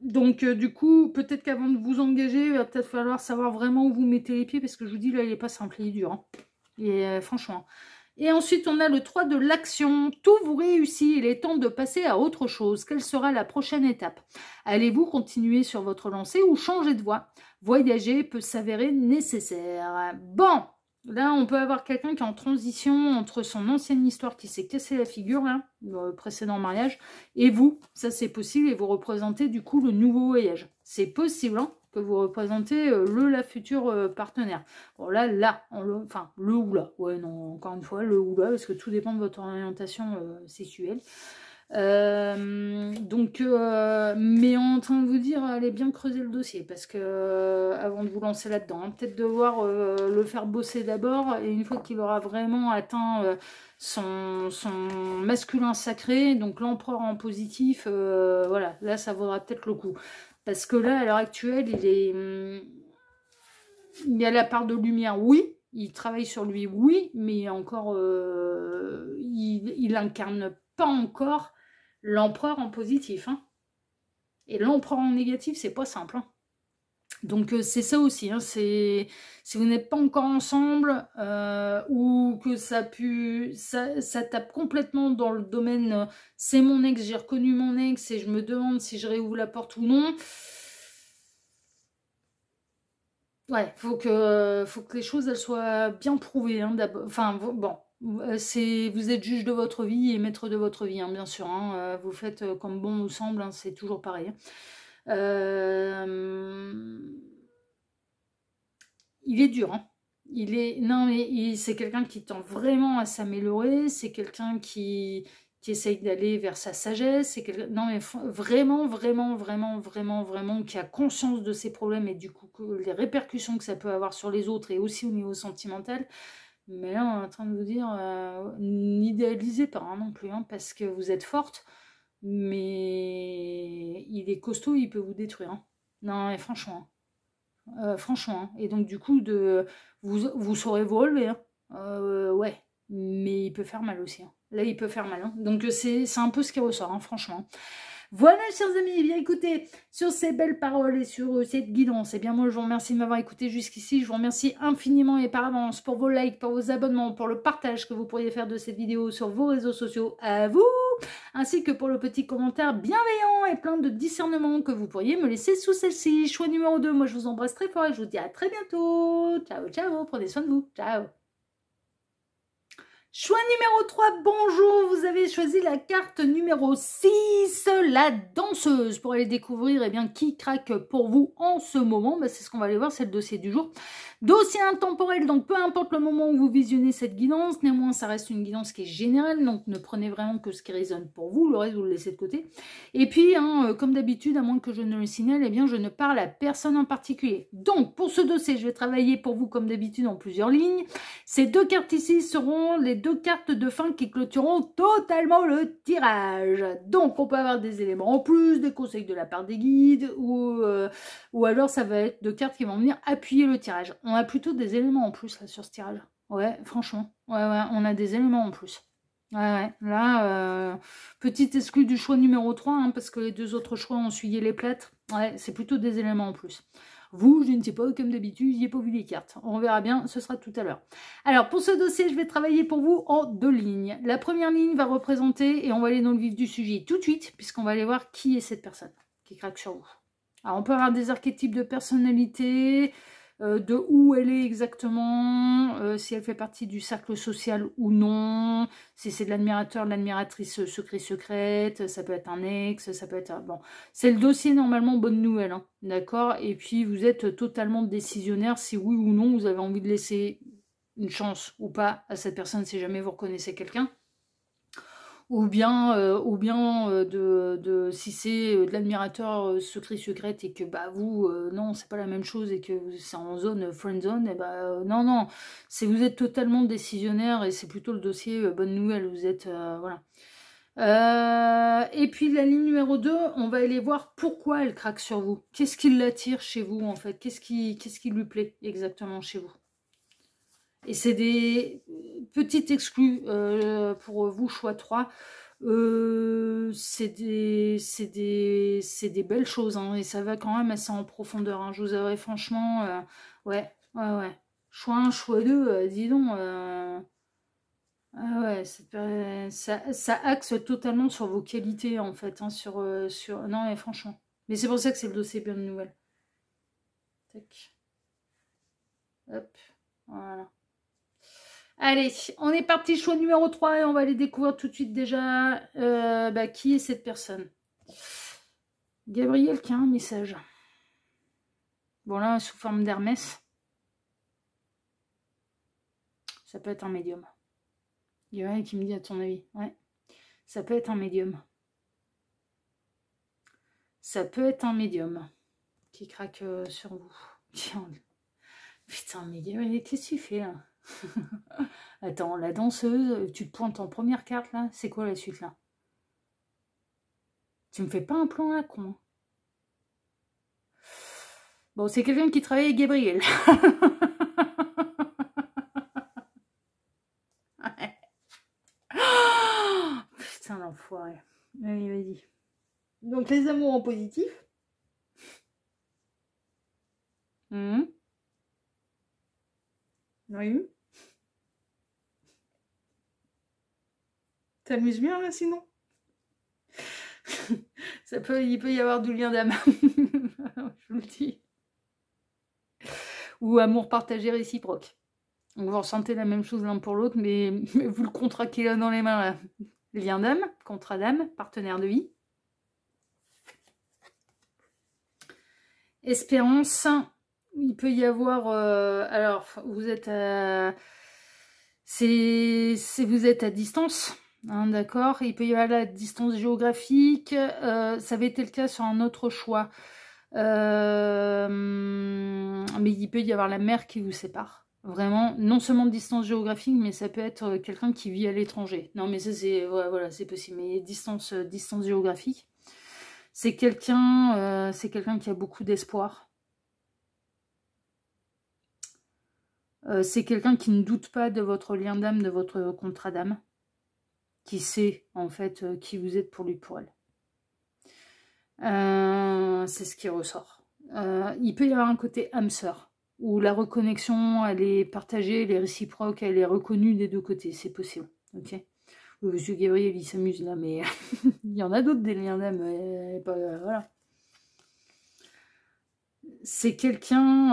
[SPEAKER 1] Donc, du coup, peut-être qu'avant de vous engager, il va peut-être falloir savoir vraiment où vous mettez les pieds, parce que je vous dis, là, il n'est pas simple, il est dur. Hein. Et franchement... Et ensuite, on a le 3 de l'action. Tout vous réussit. Il est temps de passer à autre chose. Quelle sera la prochaine étape? Allez-vous continuer sur votre lancée ou changer de voie? Voyager peut s'avérer nécessaire. Bon, là, on peut avoir quelqu'un qui est en transition entre son ancienne histoire qui s'est cassé la figure, là, le précédent mariage, et vous. Ça, c'est possible et vous représentez du coup le nouveau voyage. C'est possible, hein, que vous représentez la future partenaire. Bon, là, enfin, le ou là. Ouais, non, encore une fois, le ou là, parce que tout dépend de votre orientation sexuelle. Donc, mais en train de vous dire, allez bien creuser le dossier, parce que avant de vous lancer là-dedans, hein, peut-être devoir le faire bosser d'abord, et une fois qu'il aura vraiment atteint son masculin sacré, donc l'empereur en positif, voilà, là, ça vaudra peut-être le coup. Parce que là, à l'heure actuelle, il y a la part de lumière, oui. Il travaille sur lui, oui. Mais encore, il incarne pas encore l'empereur en positif. Hein. Et l'empereur en négatif, c'est pas simple. Hein. Donc, c'est ça aussi. Hein, si vous n'êtes pas encore ensemble, ou que ça tape complètement dans le domaine c'est mon ex, j'ai reconnu mon ex et je me demande si je réouvre la porte ou non. Ouais, faut que les choses elles soient bien prouvées. Hein, enfin, bon, vous êtes juge de votre vie et maître de votre vie, hein, bien sûr. Hein, vous faites comme bon vous semble, hein, c'est toujours pareil. Il est dur, hein. Non, mais c'est quelqu'un qui tend vraiment à s'améliorer. C'est quelqu'un qui essaye d'aller vers sa sagesse. C'est quelqu'un, non, mais vraiment, vraiment, vraiment, vraiment, vraiment, qui a conscience de ses problèmes et du coup, les répercussions que ça peut avoir sur les autres et aussi au niveau sentimental. Mais là, on est en train de vous dire, n'idéalisez pas hein, non plus, hein, parce que vous êtes forte, mais il est costaud, il peut vous détruire. Hein. Non, mais franchement. Franchement. Hein. Et donc, du coup, vous saurez vous relever. Hein. Ouais. Mais il peut faire mal aussi. Hein. Là, il peut faire mal. Hein. Donc, c'est un peu ce qui ressort, hein, franchement. Voilà, chers amis, eh bien écoutez, sur ces belles paroles et sur cette guidance, eh bien moi je vous remercie de m'avoir écouté jusqu'ici, je vous remercie infiniment et par avance pour vos likes, pour vos abonnements, pour le partage que vous pourriez faire de cette vidéo sur vos réseaux sociaux à vous, ainsi que pour le petit commentaire bienveillant et plein de discernement que vous pourriez me laisser sous celle-ci. Choix numéro 2, moi je vous embrasse très fort et je vous dis à très bientôt. Ciao, ciao, prenez soin de vous, ciao. Choix numéro 3, bonjour, vous avez choisi la carte numéro 6, la danseuse. Pour aller découvrir eh bien, qui craque pour vous en ce moment, bah, c'est ce qu'on va aller voir, c'est le dossier du jour. Dossier intemporel, donc peu importe le moment où vous visionnez cette guidance, néanmoins ça reste une guidance qui est générale, donc ne prenez vraiment que ce qui résonne pour vous, le reste vous le laissez de côté. Et puis, hein, comme d'habitude, à moins que je ne le signale, eh bien, je ne parle à personne en particulier. Donc, pour ce dossier, je vais travailler pour vous comme d'habitude en plusieurs lignes. Ces 2 cartes ici seront les 2 cartes de fin qui clôtureront totalement le tirage. Donc, on peut avoir des éléments en plus, des conseils de la part des guides, ou alors ça va être 2 cartes qui vont venir appuyer le tirage. On a plutôt des éléments en plus là sur ce tirage. Ouais, franchement. Ouais, on a des éléments en plus. Ouais, là, petite exclue du choix numéro 3, hein, parce que les 2 autres choix ont essuyé les plâtres. Ouais, c'est plutôt des éléments en plus. Vous, je ne sais pas, comme d'habitude, j'ai pas vu les cartes. On verra bien, ce sera tout à l'heure. Alors, pour ce dossier, je vais travailler pour vous en 2 lignes. La première ligne va représenter, et on va aller dans le vif du sujet tout de suite, puisqu'on va aller voir qui est cette personne qui craque sur vous. Alors, on peut avoir des archétypes de personnalité, de où elle est exactement, si elle fait partie du cercle social ou non, si c'est de l'admirateur, de l'admiratrice secrète, ça peut être un ex, ça peut être... Bon, c'est le dossier normalement bonne nouvelle, hein, d'accord? Et puis vous êtes totalement décisionnaire si oui ou non vous avez envie de laisser une chance ou pas à cette personne si jamais vous reconnaissez quelqu'un. Ou bien, si c'est de l'admirateur secrète et que bah vous, non, c'est pas la même chose et que c'est en zone friend zone, et bah non, non, c'est vous êtes totalement décisionnaire et c'est plutôt le dossier bonne nouvelle, vous êtes, voilà. Et puis la ligne numéro 2, on va aller voir pourquoi elle craque sur vous. Qu'est-ce qui l'attire chez vous en fait? Qu'est-ce qui lui plaît exactement chez vous? Et c'est des petites exclus pour vous, choix 3. C'est des belles choses, hein, et ça va quand même assez en profondeur. Hein, je vous avouerai franchement, ouais. Choix 1, choix 2, dis donc. Ah ouais, ça axe totalement sur vos qualités en fait. Hein, non, mais franchement. Mais c'est pour ça que c'est le dossier bien de nouvelles. Tac. Hop. Voilà. Allez, on est parti, choix numéro 3 et on va aller découvrir tout de suite déjà qui est cette personne. Gabriel qui a un message. Bon là, sous forme d'Hermès. Ça peut être un médium. Il y a un qui me dit à ton avis. Ouais, ça peut être un médium. Ça peut être un médium qui craque sur vous. Putain, mais qu'est-ce que tu fais là? Attends, la danseuse, tu te pointes en première carte là? C'est quoi la suite là? Tu me fais pas un plan là, con? Bon, c'est quelqu'un qui travaille avec Gabriel. Putain, l'enfoiré. Allez, vas-y. Donc, les amours en positif. Oui. T'amuses bien, là, sinon? Il peut y avoir du lien d'âme. Je vous le dis. Ou amour partagé réciproque. Donc, vous ressentez la même chose l'un pour l'autre, mais vous le contrat qu'il a dans les mains, là. Lien d'âme, contrat d'âme, partenaire de vie. Espérance. Il peut y avoir... alors, vous êtes à... vous êtes à distance, hein, d'accord. Il peut y avoir la distance géographique. Ça avait été le cas sur un autre choix. Mais il peut y avoir la mer qui vous sépare. Vraiment, non seulement de distance géographique, mais ça peut être quelqu'un qui vit à l'étranger. Non, mais ça, c'est voilà, c'est possible. Mais distance géographique, c'est quelqu'un qui a beaucoup d'espoir. C'est quelqu'un qui ne doute pas de votre lien d'âme, de votre contrat d'âme, qui sait en fait qui vous êtes pour lui, pour elle. C'est ce qui ressort. Il peut y avoir un côté âme sœur, où la reconnexion, elle est partagée, elle est réciproque, elle est reconnue des deux côtés, c'est possible. Ok. Monsieur Gabriel, il s'amuse là, mais il y en a d'autres des liens d'âme. Voilà. C'est quelqu'un...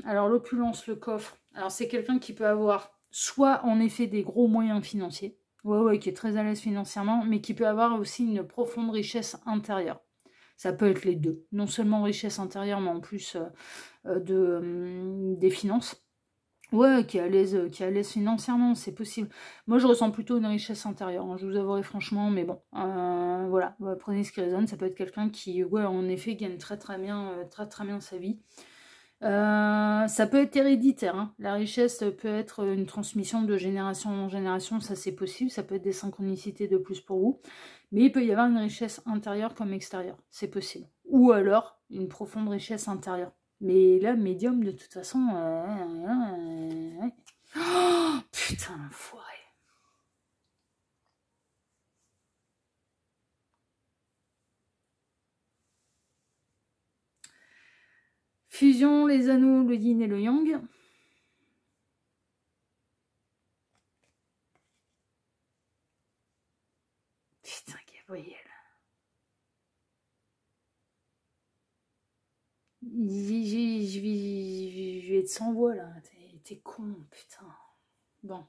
[SPEAKER 1] alors l'opulence, le coffre... Alors, c'est quelqu'un qui peut avoir soit, en effet, des gros moyens financiers, ouais, qui est très à l'aise financièrement, mais qui peut avoir aussi une profonde richesse intérieure. Ça peut être les deux. Non seulement richesse intérieure, mais en plus des finances. Ouais, qui est à l'aise financièrement, c'est possible. Moi, je ressens plutôt une richesse intérieure, hein, je vous avouerai franchement, mais bon, voilà, prenez ce qui résonne. Ça peut être quelqu'un qui, ouais, en effet, gagne très bien sa vie. Ça peut être héréditaire, hein. La richesse peut être une transmission de génération en génération, ça c'est possible, ça peut être des synchronicités de plus pour vous, mais il peut y avoir une richesse intérieure comme extérieure, c'est possible. Ou alors une profonde richesse intérieure. Mais là, médium, de toute façon... Oh, putain, l'enfoiré. Fusion, les anneaux, le yin et le yang. Putain, Gabriel. Je vais être sans voix là. T'es con, putain. Bon.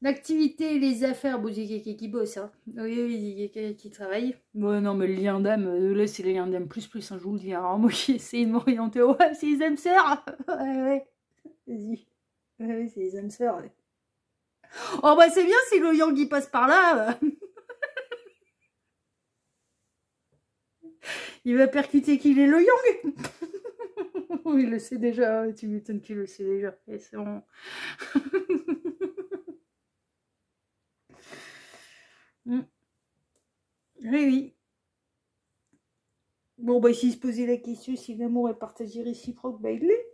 [SPEAKER 1] L'activité, les affaires, bon, j'ai quelqu'un qui bosse, hein. Oui, oui, j'ai quelqu'un qui travaille. Bon, non, mais le lien d'âme, là, c'est le lien d'âme plus, hein, je vous le dis. Alors, moi qui essaie de m'orienter, ouais, c'est les âmes sœurs. Ouais, ouais. Vas-y. Ouais, c'est les âmes sœurs, ouais. Oh, bah, c'est bien si le yang, il passe par là. Il va percuter qu'il est le yang. Il le sait déjà, tu m'étonnes qu'il le sait déjà. Et c'est bon. Oui, oui. Bon, bah, s'il se posait la question si l'amour est partagé réciproque, bah, il l'est.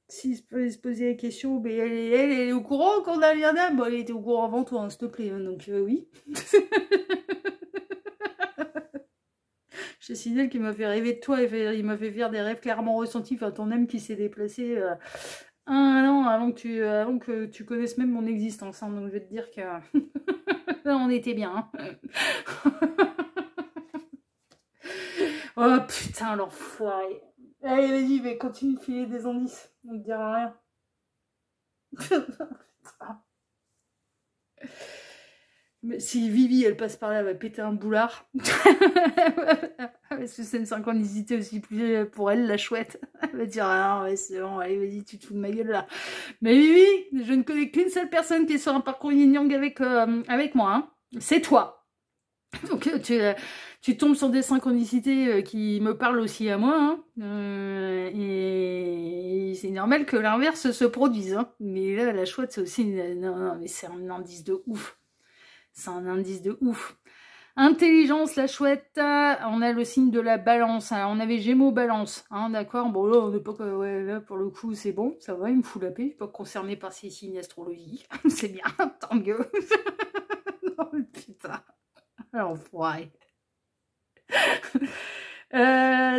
[SPEAKER 1] S'il se posait la question, bah, elle est au courant qu'on a lien d'âme. Bah, elle était au courant avant toi, hein, s'il te plaît. Hein, donc, oui. Je signale qu'il m'a fait rêver de toi, il m'a fait faire des rêves clairement ressentis. Enfin, ton âme qui s'est déplacé un an avant que tu connaisses même mon existence. Hein, donc, je vais te dire que là, on était bien. Hein. Oh putain, l'enfoiré. Allez, vas-y, mais continue de filer des indices. On ne te dira rien. Mais si Vivi, elle passe par là, elle va péter un boulard. Parce que c'est une synchronicité aussi plus pour elle, la chouette. Elle va dire, ah ouais, c'est bon, allez, vas-y, tu te fous de ma gueule là. Mais Vivi, je ne connais qu'une seule personne qui est sur un parcours yin-yang avec moi. Hein. C'est toi. Donc tu tombes sur des synchronicités qui me parlent aussi à moi. Hein. Et c'est normal que l'inverse se produise. Hein. Mais là, la chouette, c'est aussi... Non, mais c'est un indice de ouf. C'est un indice de ouf. Intelligence, la chouette, on a le signe de la balance. Alors, on avait Gémeaux, balance, hein, d'accord. Bon, là, on n'est pas... Ouais, là, pour le coup, c'est bon, ça va, il me fout la paix. Je suis pas concerné par ces signes astrologiques. C'est bien, tant mieux. Non, putain. Alors, ouais.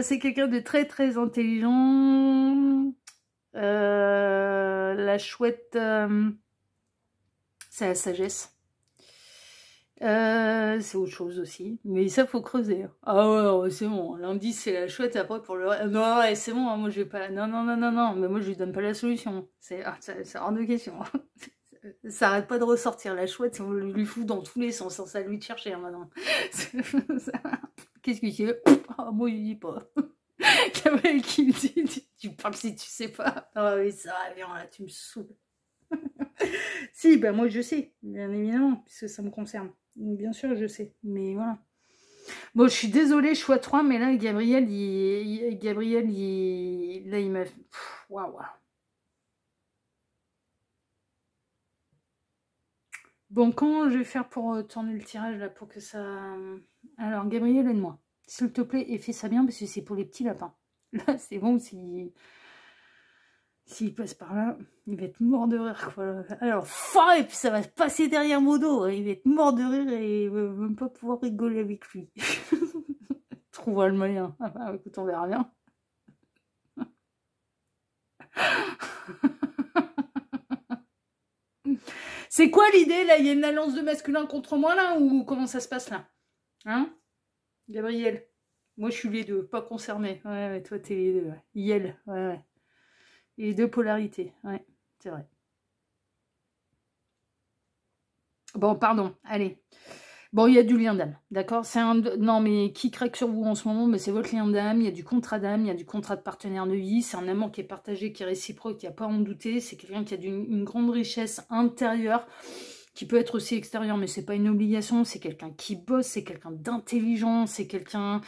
[SPEAKER 1] C'est quelqu'un de très, très intelligent. La chouette, c'est la sagesse. C'est autre chose aussi, mais ça faut creuser. Ah ouais, c'est bon. L'indice c'est la chouette. Après pour le non, ouais, c'est bon. Hein, moi je vais pas. Non, mais moi je lui donne pas la solution. C'est hors de question. Ça arrête pas de ressortir la chouette. On lui fout dans tous les sens. Ça lui de chercher hein, maintenant. Qu'est-ce que tu veux? Oh, moi je dis pas. Gabriel qui me dit tu parles si tu sais pas. Ah oui ça va bien là, tu me saoules. Si, ben moi je sais, bien évidemment, puisque ça me concerne. Bien sûr, je sais, mais voilà. Bon, je suis désolée, choix 3, mais là, Gabriel, là, il m'a... Waouh. Bon, comment je vais faire pour tourner le tirage, là, pour que ça... Alors, Gabriel, aide-moi. S'il te plaît, et fais ça bien, parce que c'est pour les petits lapins. Là, c'est bon, si... S'il passe par là, il va être mort de rire, quoi. Alors, et puis ça va se passer derrière mon dos. Il va être mort de rire et il va même pas pouvoir rigoler avec lui. Trouvera le moyen. Ah bah, écoute, on verra bien. C'est quoi l'idée, là? Il y a une alliance de masculin contre moi, là? Ou comment ça se passe, là? Hein? Gabriel? Moi, je suis les deux, pas concernée. Ouais, toi, t'es les deux. Ouais. Yel, ouais. Et les deux polarités, ouais, c'est vrai. Bon, pardon, allez. Bon, il y a du lien d'âme, d'accord? Non, mais qui craque sur vous en ce moment? Mais c'est votre lien d'âme, il y a du contrat d'âme, il y a du contrat de partenaire de vie, c'est un amour qui est partagé, qui est réciproque, il n'y a pas à en douter, c'est quelqu'un qui a une grande richesse intérieure, qui peut être aussi extérieure, mais c'est pas une obligation, c'est quelqu'un qui bosse, c'est quelqu'un d'intelligent, c'est quelqu'un...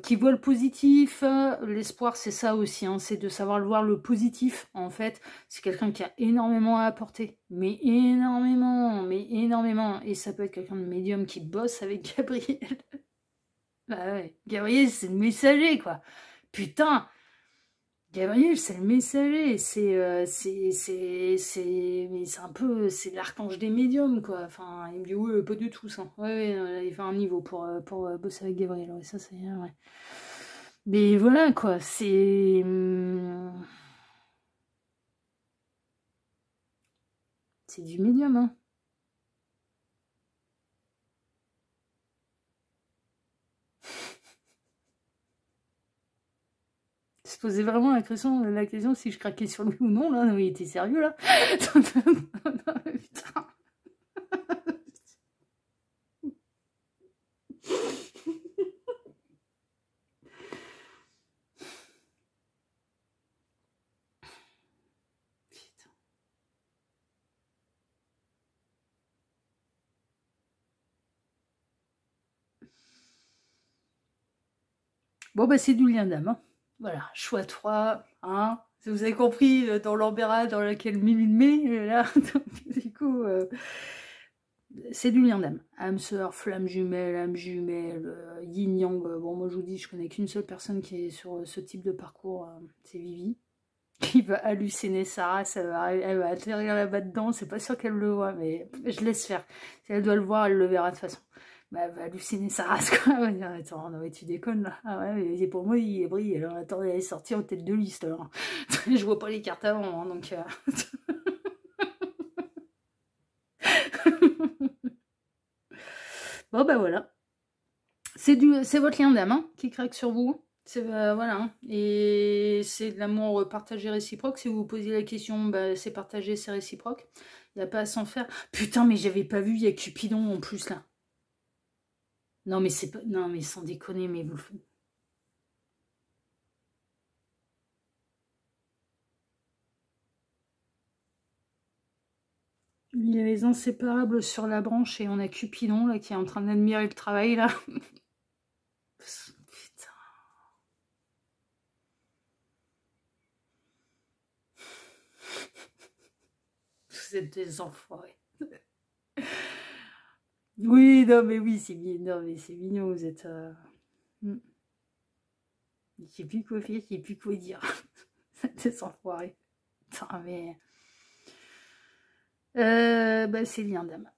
[SPEAKER 1] qui voit le positif, l'espoir c'est ça aussi, hein, c'est de savoir voir le positif en fait, c'est quelqu'un qui a énormément à apporter, mais énormément, et ça peut être quelqu'un de médium qui bosse avec Gabriel, bah ouais, Gabriel c'est le messager quoi, putain, Gabriel c'est le messager, mais c'est un peu, c'est l'archange des médiums quoi, enfin il me dit ouais pas du tout ça, ouais il fait un niveau pour bosser avec Gabriel, ouais ça c'est, ouais. Mais voilà, quoi, c'est du médium, hein. Se posait vraiment la question si je craquais sur lui ou non, là. Non, il était sérieux, là. Putain. Bon, bah, c'est du lien d'âme, hein. Voilà, choix 3, hein. Vous avez compris, dans l'embarras dans lequel Mimi met, là, donc, du coup, c'est du lien d'âme. Âme sœur, flamme jumelle, yin-yang. Bon, moi, je vous dis, je connais qu'une seule personne qui est sur ce type de parcours, c'est Vivi. Qui va halluciner Sarah, elle va atterrir là-bas dedans, c'est pas sûr qu'elle le voit, mais je laisse faire. Si elle doit le voir, elle le verra de toute façon. Bah, elle va halluciner Sarah, quoi. Elle va dire, attends, non, mais tu déconnes là. Ah ouais, mais pour moi, il brille. Alors attends, elle est sortie en tête de liste. Alors. Je vois pas les cartes avant, hein, donc. Bon, bah voilà. C'est votre lien d'âme, hein, qui craque sur vous. Voilà, hein. Et c'est de l'amour partagé réciproque. Si vous vous posez la question, bah, c'est partagé, c'est réciproque. Il n'y a pas à s'en faire. Putain, mais j'avais pas vu, il y a Cupidon en plus là. Non, mais c'est pas. Non, mais sans déconner, mais vous. Il y a les inséparables sur la branche et on a Cupidon là qui est en train d'admirer le travail là. Putain. Vous êtes des enfoirés. Oui, non, mais oui, c'est mignon. Non, mais c'est mignon, vous êtes. Je sais plus quoi faire, je sais plus quoi dire. Des enfoirés. Putain, mais. Bah, c'est lien d'âme.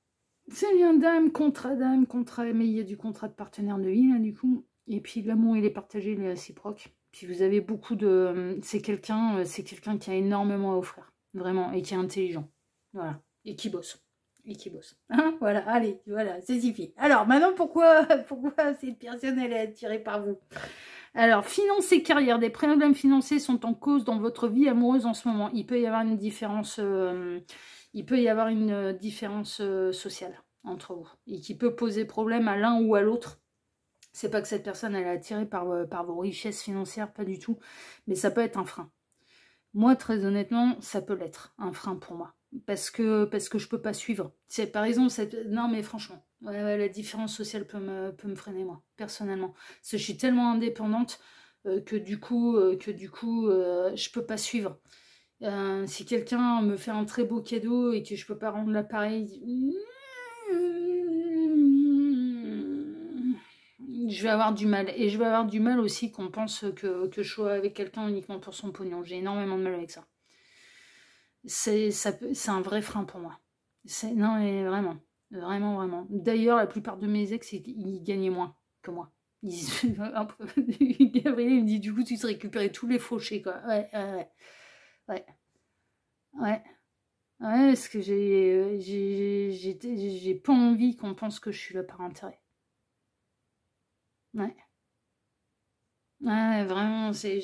[SPEAKER 1] C'est lien d'âme, contrat, mais il y a du contrat de partenaire de vie, là, du coup. Et puis l'amour, il est partagé, il est réciproque. Puis vous avez beaucoup de... C'est quelqu'un qui a énormément à offrir, vraiment, et qui est intelligent. Voilà. Et qui bosse. Hein, voilà, allez, voilà, c'est suffi. Alors, maintenant, pourquoi cette personne, elle est attirée par vous? Alors, finances et carrière. Des problèmes financiers sont en cause dans votre vie amoureuse en ce moment. Il peut y avoir une différence... sociale entre vous et qui peut poser problème à l'un ou à l'autre. C'est pas que cette personne elle est attirée par vos richesses financières, pas du tout, mais ça peut être un frein. Moi, très honnêtement, ça peut l'être, un frein pour moi. Parce que je peux pas suivre. C'est par exemple, non mais franchement, la différence sociale peut me freiner, moi, personnellement. Parce que je suis tellement indépendante que du coup, je peux pas suivre. Si quelqu'un me fait un très beau cadeau et que je peux pas rendre l'appareil, je vais avoir du mal. Et je vais avoir du mal aussi qu'on pense que je sois avec quelqu'un uniquement pour son pognon. J'ai énormément de mal avec ça. C'est un vrai frein pour moi. Non, mais vraiment. Vraiment, vraiment. D'ailleurs, la plupart de mes ex, ils gagnaient moins que moi. Gabriel, il me dit, du coup, tu te récupérais tous les fauchés, quoi. Ouais, ouais, ouais. Ouais. Ouais, parce que j'ai pas envie qu'on pense que je suis là par intérêt. Ouais. Ouais, vraiment, c'est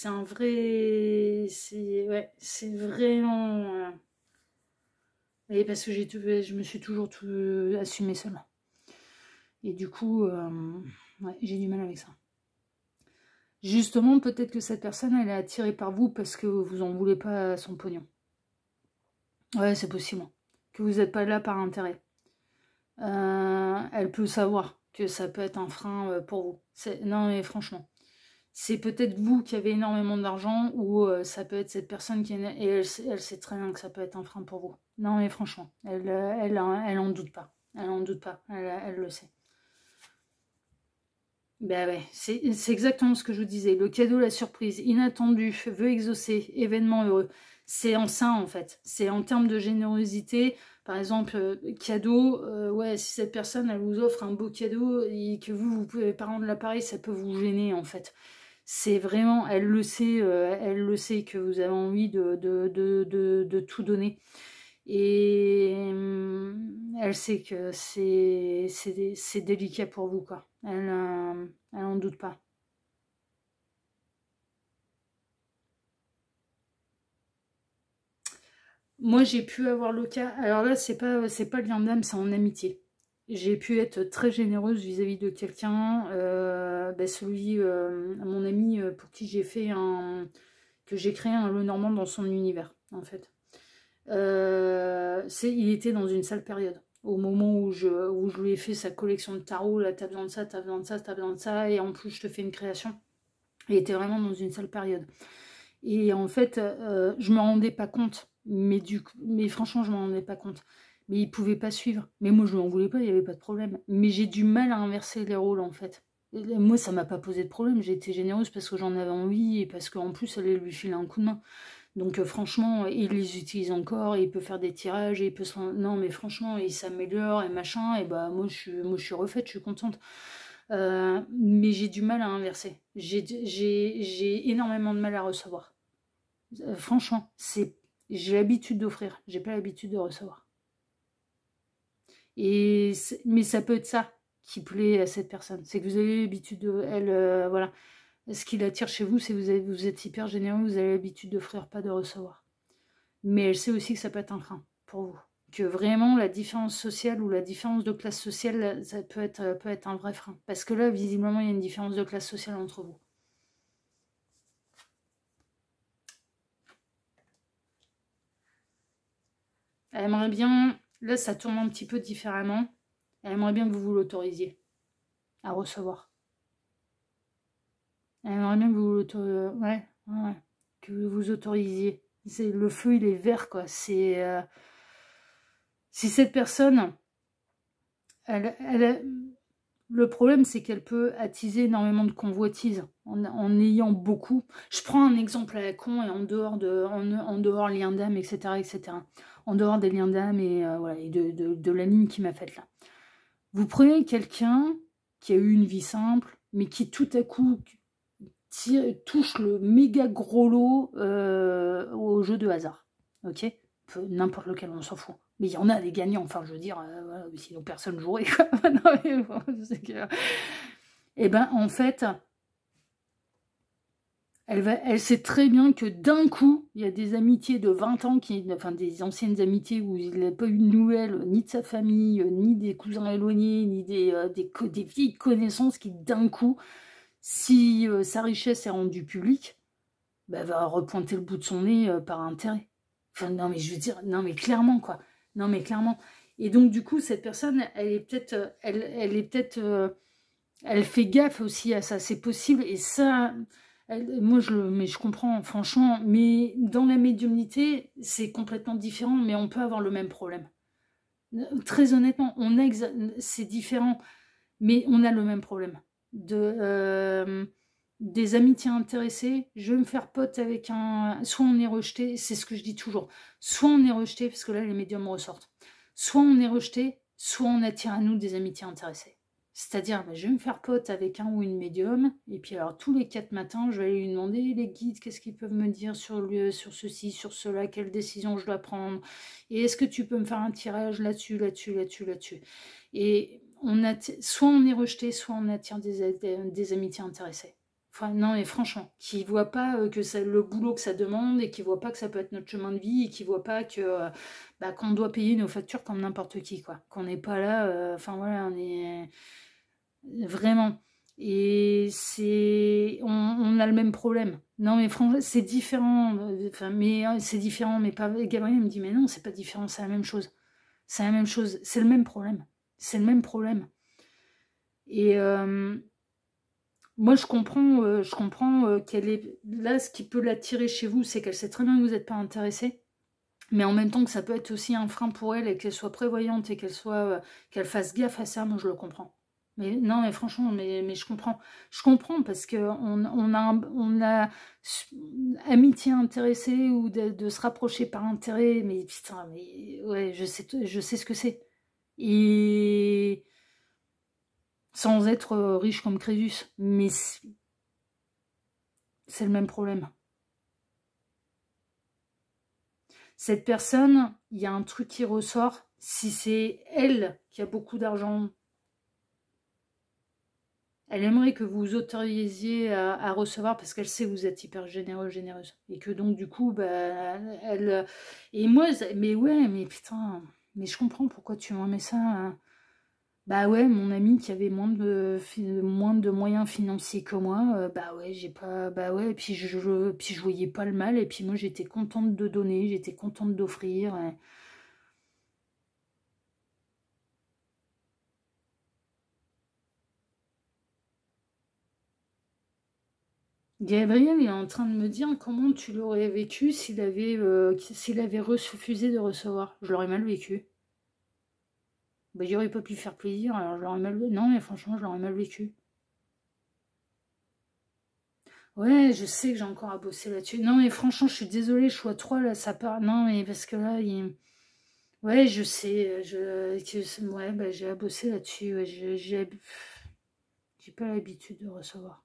[SPEAKER 1] un vrai... c'est vraiment... Et parce que je me suis toujours tout assumée seule. Et du coup, ouais, j'ai du mal avec ça. Justement, peut-être que cette personne, elle est attirée par vous parce que vous en voulez pas son pognon. Ouais, c'est possible. Que vous n'êtes pas là par intérêt. Elle peut savoir que ça peut être un frein pour vous. Non, mais franchement, c'est peut-être vous qui avez énormément d'argent ou ça peut être cette personne qui est... Et elle sait très bien que ça peut être un frein pour vous. Non, mais franchement, elle en doute pas. Elle en doute pas. Elle le sait. Ben ouais, c'est exactement ce que je vous disais. Le cadeau, la surprise, inattendu, vœu exaucé, événement heureux. C'est en ça, en fait. C'est en termes de générosité. Par exemple, cadeau, ouais, si cette personne, elle vous offre un beau cadeau et que vous pouvez pas rendre l'appareil, ça peut vous gêner, en fait. C'est vraiment, elle le sait que vous avez envie de tout donner. Et elle sait que c'est délicat pour vous, quoi. Elle en doute pas. Moi, j'ai pu avoir le cas. Alors là, c'est pas le lien d'âme, c'est en amitié. J'ai pu être très généreuse vis-à-vis de quelqu'un, celui, mon ami pour qui que j'ai créé un Lenormand dans son univers, en fait. Il était dans une sale période. Au moment où je lui ai fait sa collection de tarot, là, t'as besoin de ça, t'as besoin de ça, t'as besoin de ça, et en plus, je te fais une création. Il était vraiment dans une sale période. Et en fait, je me rendais pas compte. Mais franchement, je me rendais pas compte. Mais il pouvait pas suivre. Mais moi, je lui en voulais pas, il y avait pas de problème. Mais j'ai du mal à inverser les rôles, en fait. Et moi, ça m'a pas posé de problème. J'ai été généreuse parce que j'en avais envie et parce qu'en plus, elle allait lui filer un coup de main. Donc franchement, il les utilise encore, et il peut faire des tirages, et il peut se... Non mais franchement, il s'améliore et machin, et bah moi je suis refaite, je suis contente. Mais j'ai du mal à inverser. J'ai énormément de mal à recevoir. Franchement, j'ai l'habitude d'offrir, j'ai pas l'habitude de recevoir. Mais ça peut être ça qui plaît à cette personne. C'est que vous avez l'habitude de... Elle, voilà. Ce qui l'attire chez vous, c'est que vous êtes hyper généreux, vous avez l'habitude d'offrir, pas de recevoir. Mais elle sait aussi que ça peut être un frein pour vous. Que vraiment, la différence sociale ou la différence de classe sociale, ça peut être un vrai frein. Parce que là, visiblement, il y a une différence de classe sociale entre vous. Elle aimerait bien, là, ça tourne un petit peu différemment. Elle aimerait bien que vous l'autorisiez à recevoir. Elle aimerait bien que vous l'autorisiez. Ouais, ouais, que vous autorisiez. Le feu, il est vert, quoi. Si cette personne, le problème, c'est qu'elle peut attiser énormément de convoitises en ayant beaucoup. Je prends un exemple à la con et en dehors lien d'âme, etc., etc. En dehors des liens d'âme et, voilà, et de la ligne qui m'a faite là. Vous prenez quelqu'un qui a eu une vie simple, mais qui tout à coup touche le méga gros lot au jeu de hasard. Ok, n'importe lequel, on s'en fout. Mais il y en a des gagnants, enfin je veux dire, voilà, sinon personne jouerait. Non, mais bon, et ben en fait, elle sait très bien que d'un coup, il y a des amitiés de 20 ans, enfin des anciennes amitiés où il n'a pas eu de nouvelles, ni de sa famille, ni des cousins éloignés, ni des vieilles connaissances qui d'un coup, si sa richesse est rendue publique, bah, va repointer le bout de son nez par intérêt. Enfin, non, mais je veux dire, non, mais clairement, quoi. Non, mais clairement. Et donc, du coup, cette personne, elle est peut-être, elle fait gaffe aussi à ça. C'est possible. Et ça, moi, mais je comprends, franchement. Mais dans la médiumnité, c'est complètement différent, mais on peut avoir le même problème. Très honnêtement, c'est différent, mais on a le même problème. Des amitiés intéressées, je vais me faire pote avec soit on est rejeté, c'est ce que je dis toujours, soit on est rejeté, parce que là les médiums ressortent, soit on est rejeté, soit on attire à nous des amitiés intéressées. C'est-à-dire, je vais me faire pote avec un ou une médium, et puis alors tous les 4 matins, je vais aller lui demander les guides, qu'est-ce qu'ils peuvent me dire sur ceci, sur cela, quelle décision je dois prendre, et est-ce que tu peux me faire un tirage là-dessus, là-dessus, là-dessus, là-dessus. Et soit on est rejeté, soit on attire des amitiés intéressées. Enfin, non, mais franchement, qui ne voient pas que c'est le boulot que ça demande et qui ne voient pas que ça peut être notre chemin de vie et qui ne voient pas que qu'on doit payer nos factures comme n'importe qui, quoi. Qu'on n'est pas là, enfin voilà, on est vraiment. Et on a le même problème. Non, mais franchement, c'est différent. Enfin, mais c'est différent, mais pas. Gabriel me dit, mais non, c'est pas différent, c'est la même chose. C'est la même chose, c'est le même problème. C'est le même problème. Et moi, je comprends qu'elle est là. Ce qui peut l'attirer chez vous, c'est qu'elle sait très bien que vous n'êtes pas intéressé, mais en même temps que ça peut être aussi un frein pour elle et qu'elle soit prévoyante et qu'elle fasse gaffe à ça. Moi, je le comprends. Mais non, mais franchement, mais je comprends. Je comprends parce que on a amitié intéressée ou de se rapprocher par intérêt. Mais putain, mais ouais, je sais ce que c'est. Et sans être riche comme Crésus. Mais c'est le même problème. Cette personne, il y a un truc qui ressort. Si c'est elle qui a beaucoup d'argent, elle aimerait que vous vous autorisiez à recevoir parce qu'elle sait que vous êtes hyper généreux, généreuse. Et que donc, du coup, bah, elle... Et moi, mais ouais, mais putain, mais je comprends pourquoi tu m'en mets ça. Hein. Bah ouais, mon ami qui avait moins de moyens financiers que moi, bah ouais, j'ai pas... Bah ouais, et puis je voyais pas le mal. Et puis moi, j'étais contente de donner, j'étais contente d'offrir. Gabriel est en train de me dire comment tu l'aurais vécu s'il avait refusé de recevoir. Je l'aurais mal vécu. Bah, j'aurais pas pu faire plaisir, alors je l'aurais mal vécu. Non, mais franchement, je l'aurais mal vécu. Ouais, je sais que j'ai encore à bosser là-dessus. Non, mais franchement, je suis désolée, je suis à 3, là, ça part. Non, mais parce que là, ouais, je sais, ouais, bah, j'ai à bosser là-dessus. Ouais, j'ai pas l'habitude de recevoir.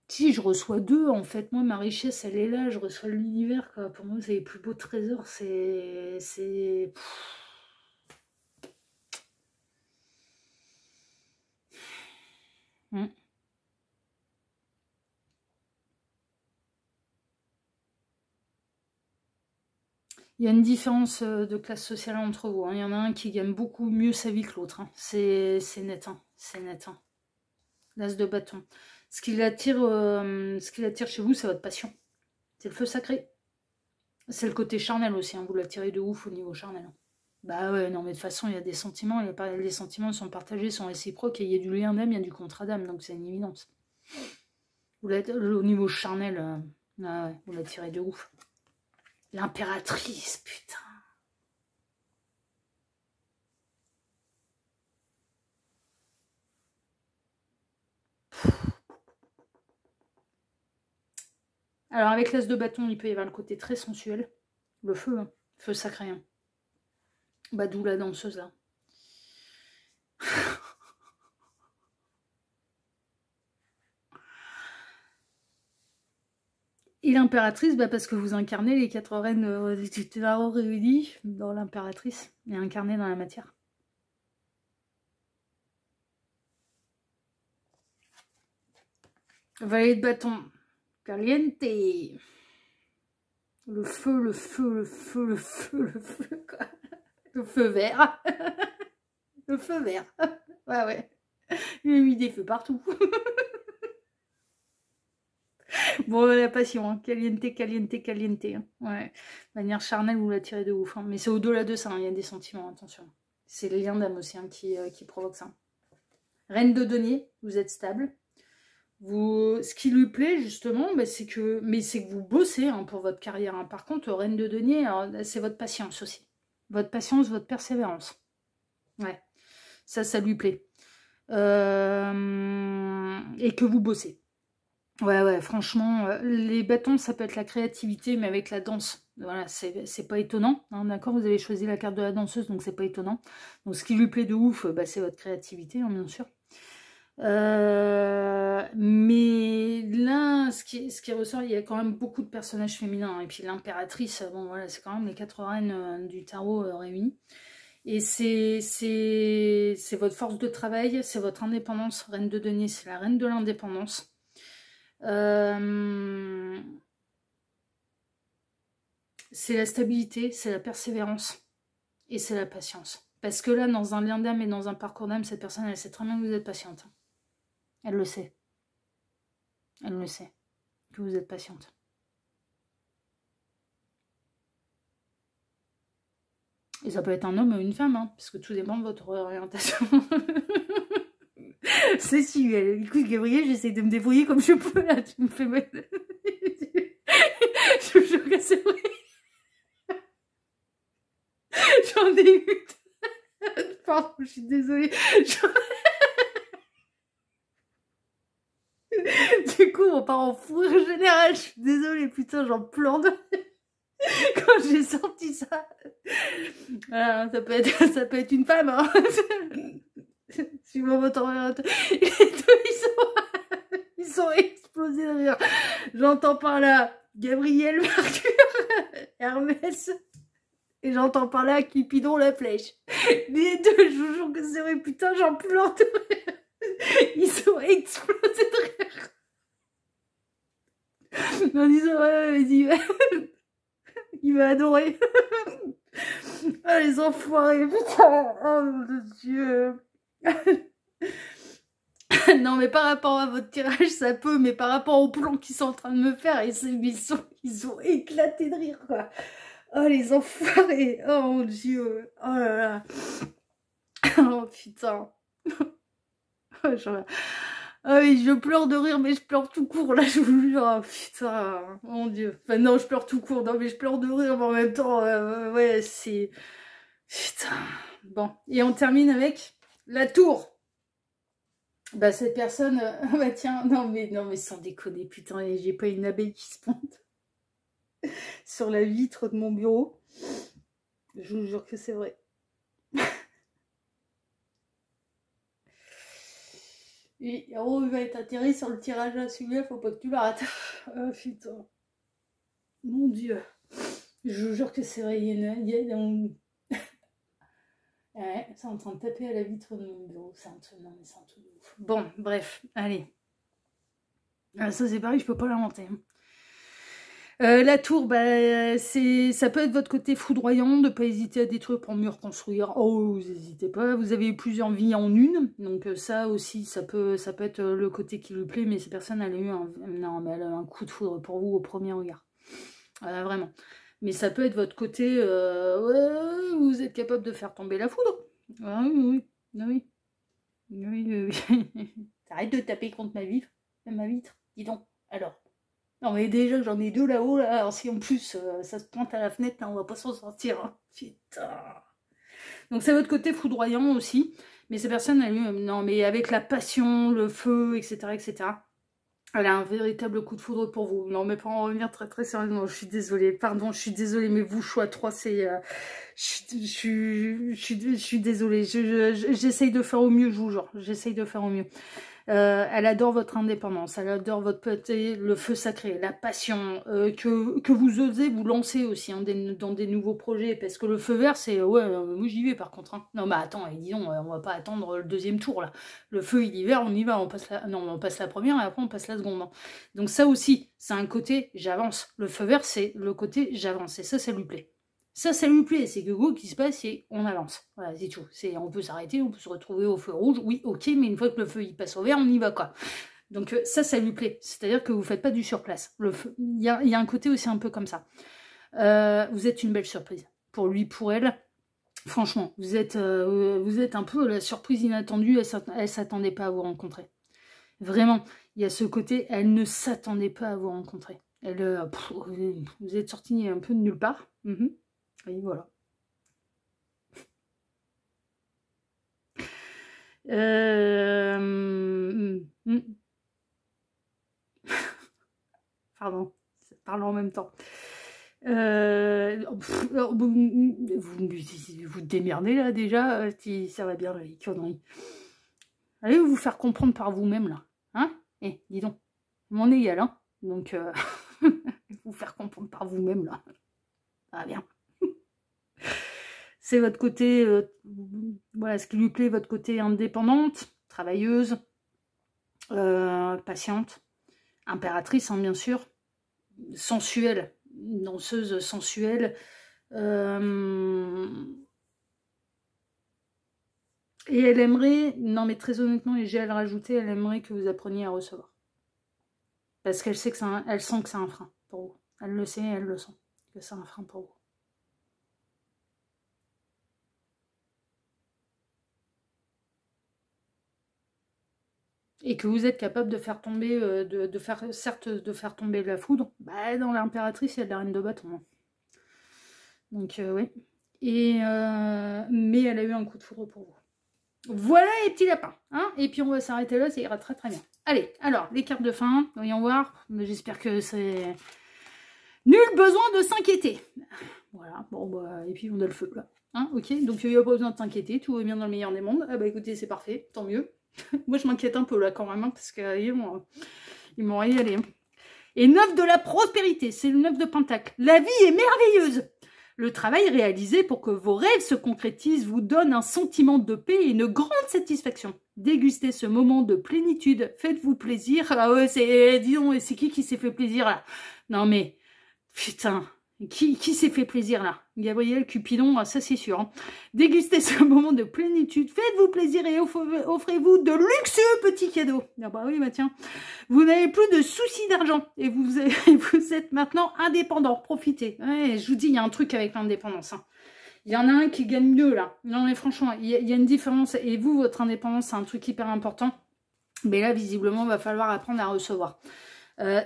[SPEAKER 1] Si, je reçois deux, en fait. Moi, ma richesse, elle est là. Je reçois l'univers, quoi. Pour moi, c'est les plus beaux trésors. C'est... Hmm. Il y a une différence de classe sociale entre vous. Hein. Il y en a un qui gagne beaucoup mieux sa vie que l'autre. Hein. C'est net. Hein. C'est net. Hein. L'as de bâton. Ce qui l'attire chez vous, c'est votre passion. C'est le feu sacré. C'est le côté charnel aussi. Hein. Vous l'attirez de ouf au niveau charnel. Hein. Bah ouais, non, mais de toute façon, il y a des sentiments. Les sentiments sont partagés, sont réciproques. Et il y a du lien d'âme, il y a du contrat d'âme. Donc c'est une évidence. Au niveau charnel, ah ouais, vous l'attirez de ouf. L'impératrice, putain. Alors avec l'as de bâton, il peut y avoir le côté très sensuel. Le feu, hein. Feu sacré. Hein. Bah d'où la danseuse là. Et l'impératrice, bah parce que vous incarnez les 4 reines du tarot réunies dans l'impératrice et incarnées dans la matière. Valet de bâton. Caliente. Le feu, le feu, le feu, le feu, le feu, quoi. Le feu vert. Le feu vert. Ouais, ouais. Il a mis des feux partout. Bon, la passion, hein. Caliente, caliente, caliente. Hein. Ouais. De manière charnelle, vous la tirez de ouf. Hein. Mais c'est au-delà de ça, hein. Il y a des sentiments, attention. C'est les liens d'âme aussi hein, qui provoquent ça. Reine de denier, vous êtes stable. Ce qui lui plaît justement, bah, c'est que vous bossez hein, pour votre carrière. Hein. Par contre, reine de denier, c'est votre patience aussi. Votre patience, votre persévérance. Ouais, ça lui plaît. Et que vous bossez. Ouais, franchement, les bâtons, ça peut être la créativité, mais avec la danse. Voilà, c'est pas étonnant. Hein, d'accord, vous avez choisi la carte de la danseuse, donc c'est pas étonnant. Donc ce qui lui plaît de ouf, bah, c'est votre créativité, hein, bien sûr. Mais là, ce qui ressort, il y a quand même beaucoup de personnages féminins. Hein, et puis l'impératrice, bon voilà, c'est quand même les 4 reines du tarot réunies. Et c'est votre force de travail, c'est votre indépendance. Reine de denier, c'est la reine de l'indépendance. C'est la stabilité, c'est la persévérance et c'est la patience. Parce que là, dans un lien d'âme et dans un parcours d'âme, cette personne, elle sait très bien que vous êtes patiente. Elle le sait. Elle le sait. Que vous êtes patiente. Et ça peut être un homme ou une femme, hein, parce que tout dépend de votre orientation. C'est si, écoute Gabriel, j'essaie de me débrouiller comme je peux, là, tu me fais mal. Je vous jure que c'est vrai. ai eu. Pardon, je suis désolée. Du coup, on part en fou rire général. Je suis désolée, putain, j'en pleure de quand j'ai sorti ça. Voilà, ça peut être une femme. Hein. Suivant votre orientation. Ils sont explosés de rire. J'entends par là Gabriel, Mercure, Hermès. Et j'entends par là Cupidon, la flèche. Les deux, je vous jure que c'est vrai, putain, j'en pleure de rire. Ils sont explosés de rire. En disant, ouais, vas-y, il va adorer. Ah, les enfoirés, putain. Oh mon Dieu. Non, mais par rapport à votre tirage, ça peut, mais par rapport au plan qu'ils sont en train de me faire, ils ont éclaté de rire, quoi. Oh, les enfoirés. Oh mon Dieu. Oh là là. Oh putain. Ah oui, je pleure de rire, mais je pleure tout court, là, je vous jure. Oh, putain, mon Dieu. Enfin, non, je pleure tout court, non, mais je pleure de rire, mais en même temps, ouais, c'est... Putain. Bon, et on termine avec la tour. Bah, cette personne... bah, tiens, non, mais sans déconner, putain, et j'ai pas une abeille qui se pointe sur la vitre de mon bureau. Je vous jure que c'est vrai. Et oh, il va être atterri sur le tirage là, celui-là, faut pas que tu l'arrêtes. Oh putain. Mon Dieu. Je vous jure que c'est vrai, il y a ouais, c'est en train de taper à la vitre de mon bureau. C'est un truc, non mais c'est un truc de ouf. Bon, bref, allez. Ah, ça c'est pareil, je peux pas l'inventer. La tour, bah, ça peut être votre côté foudroyant, de ne pas hésiter à détruire pour mieux reconstruire. Oh, vous n'hésitez pas, vous avez eu plusieurs vies en une, donc ça aussi, ça peut être le côté qui lui plaît, mais cette personne, elle a eu non, mais elle a eu un coup de foudre pour vous au premier regard. Vraiment. Mais ça peut être votre côté, ouais, vous êtes capable de faire tomber la foudre. Ah, oui, oui, oui, oui, oui. Arrête de taper contre ma vitre, dis donc, alors. Non mais déjà j'en ai deux là-haut, là. Alors si en plus ça se pointe à la fenêtre, là, on va pas s'en sortir. Hein. Putain. Donc c'est votre côté foudroyant aussi. Mais ces personnes, non mais avec la passion, le feu, etc., etc. Elle a un véritable coup de foudre pour vous. Non mais pour en revenir très très sérieusement, je suis désolée. Pardon, je suis désolée, mais vous, choix 3, c'est... je suis désolée. J'essaye de faire au mieux, je vous jure. J'essaye de faire au mieux. Elle adore votre indépendance, elle adore votre côté, le feu sacré, la passion, que vous osez vous lancer aussi hein, dans des nouveaux projets, parce que le feu vert, c'est, ouais, moi j'y vais par contre. Hein. Non, mais attends, disons, on va pas attendre le deuxième tour, là. Le feu, il est vert, on y va, on passe la première, et après on passe la seconde. Hein. Donc ça aussi, c'est un côté, j'avance. Le feu vert, c'est le côté, j'avance, et ça lui plaît. Ça lui plaît, c'est que quoi qu'il se passe, c'est on avance. Voilà, c'est tout. On peut s'arrêter, on peut se retrouver au feu rouge, oui, ok, mais une fois que le feu il passe au vert, on y va quoi. Donc ça lui plaît. C'est-à-dire que vous ne faites pas du surplace. Il y a un côté aussi un peu comme ça. Vous êtes une belle surprise. Pour lui, pour elle, franchement, vous êtes un peu la surprise inattendue, elle ne s'attendait pas à vous rencontrer. Vraiment, il y a ce côté, elle ne s'attendait pas à vous rencontrer. Vous êtes sorti un peu de nulle part. Et voilà. Pardon, parlons en même temps. Vous démerdez là déjà, si ça va bien les conneries. Allez vous faire comprendre par vous-même là. Hein? Eh, dis donc, mon égal, hein? Donc, vous faire comprendre par vous-même là. Ça va bien. C'est votre côté, voilà, ce qui lui plaît, votre côté indépendante, travailleuse, patiente, impératrice, hein, bien sûr, sensuelle, danseuse sensuelle. Et elle aimerait, non mais très honnêtement, et j'ai à le rajouter, elle aimerait que vous appreniez à recevoir. Parce qu'elle sait que elle sent que c'est un frein pour vous. Elle le sait, elle le sent, que c'est un frein pour vous. Et que vous êtes capable de faire tomber, de faire tomber la foudre, bah, dans l'impératrice, il y a de la reine de bâton. Donc, oui.
[SPEAKER 2] mais elle a eu un coup de foudre pour vous. Voilà les petits lapins, hein, et puis on va s'arrêter là, ça ira très très bien. Allez, alors, les cartes de fin, voyons voir, j'espère que c'est... Nul besoin de s'inquiéter. Voilà, bon, bah, et puis on a le feu, là. Hein, ok, donc il n'y a pas besoin de s'inquiéter, tout va bien dans le meilleur des mondes. Ah bah écoutez, c'est parfait, tant mieux. Moi, je m'inquiète un peu, là, quand même, hein, parce qu'ils m'ont régalé. Hein. Et 9 de la prospérité, c'est le 9 de Pentacle. La vie est merveilleuse. Le travail réalisé pour que vos rêves se concrétisent vous donne un sentiment de paix et une grande satisfaction. Dégustez ce moment de plénitude, faites-vous plaisir. Ah ouais, dis donc, c'est qui s'est fait plaisir là? Non mais, putain, qui s'est fait plaisir là? Gabriel, Cupidon, ça c'est sûr. Hein. Dégustez ce moment de plénitude, faites-vous plaisir et offrez-vous de luxueux petits cadeaux. Ah bah oui, bah tiens. Vous n'avez plus de soucis d'argent et vous êtes maintenant indépendant. Profitez. Ouais, je vous dis, il y a un truc avec l'indépendance. Hein. Il y en a un qui gagne mieux là. Non mais franchement, il y a une différence. Et vous, votre indépendance, c'est un truc hyper important. Mais là, visiblement, il va falloir apprendre à recevoir.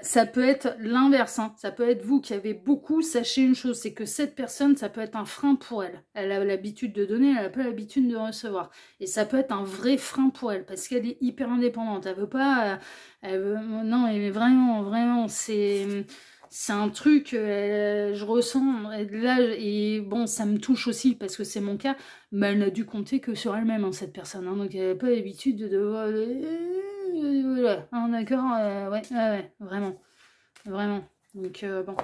[SPEAKER 2] Ça peut être l'inverse, hein. Ça peut être vous qui avez beaucoup. Sachez une chose, c'est que cette personne, ça peut être un frein pour elle. Elle a l'habitude de donner, elle n'a pas l'habitude de recevoir. Et ça peut être un vrai frein pour elle, parce qu'elle est hyper indépendante. Elle veut pas... non, mais vraiment, c'est un truc, je ressens, là, et bon, ça me touche aussi, parce que c'est mon cas, mais elle n'a dû compter que sur elle-même, hein, cette personne. Hein, donc elle n'a pas l'habitude de voilà, d'accord, ouais, vraiment. Donc, bon.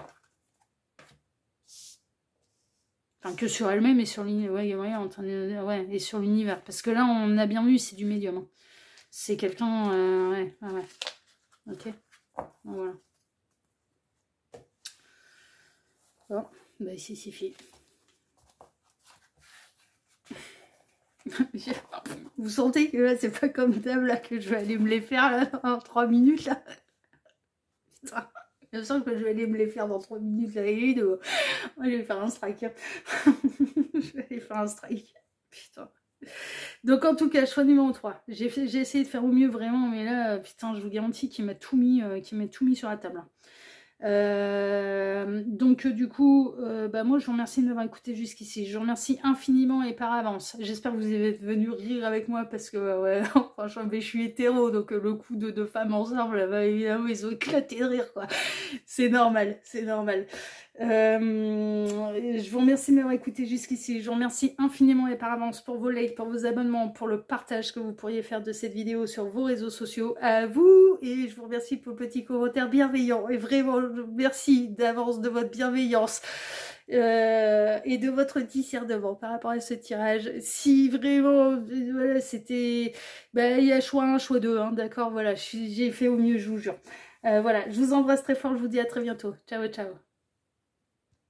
[SPEAKER 2] Enfin, que sur elle-même et sur l'univers. Ouais, et sur l'univers. Parce que là, on a bien vu, c'est du médium. Hein. C'est quelqu'un, ouais. Ok. Donc, voilà. Bon, bah ici, c'est fait. Vous sentez que là, c'est pas comme d'hab, là, que je vais aller me les faire, là, en 3 minutes, là. Putain, je sens que je vais aller me les faire dans 3 minutes, là, et je vais faire un strike. Je vais aller faire un strike. Putain. Donc, en tout cas, choix numéro 3. J'ai essayé de faire au mieux, vraiment, mais là, putain, je vous garantis qu'il m'a tout mis sur la table. Donc du coup, bah moi je vous remercie de m'avoir écouté jusqu'ici. Je vous remercie infiniment et par avance. J'espère que vous êtes venus rire avec moi parce que ouais, franchement, je suis hétéro, donc le coup de deux femmes ensemble, bah, évidemment ils ont éclaté de rire quoi. C'est normal, c'est normal. Je vous remercie de m'avoir écouté jusqu'ici. Je vous remercie infiniment et par avance pour vos likes, pour vos abonnements, pour le partage que vous pourriez faire de cette vidéo sur vos réseaux sociaux. À vous, et je vous remercie pour le petit commentaire bienveillant. Et vraiment, merci d'avance de votre bienveillance et de votre discernement par rapport à ce tirage. Si vraiment, voilà, c'était... Ben, il y a choix 1, choix 2, hein, d'accord, voilà, j'ai fait au mieux, je vous jure. Voilà, je vous embrasse très fort, je vous dis à très bientôt. Ciao, ciao.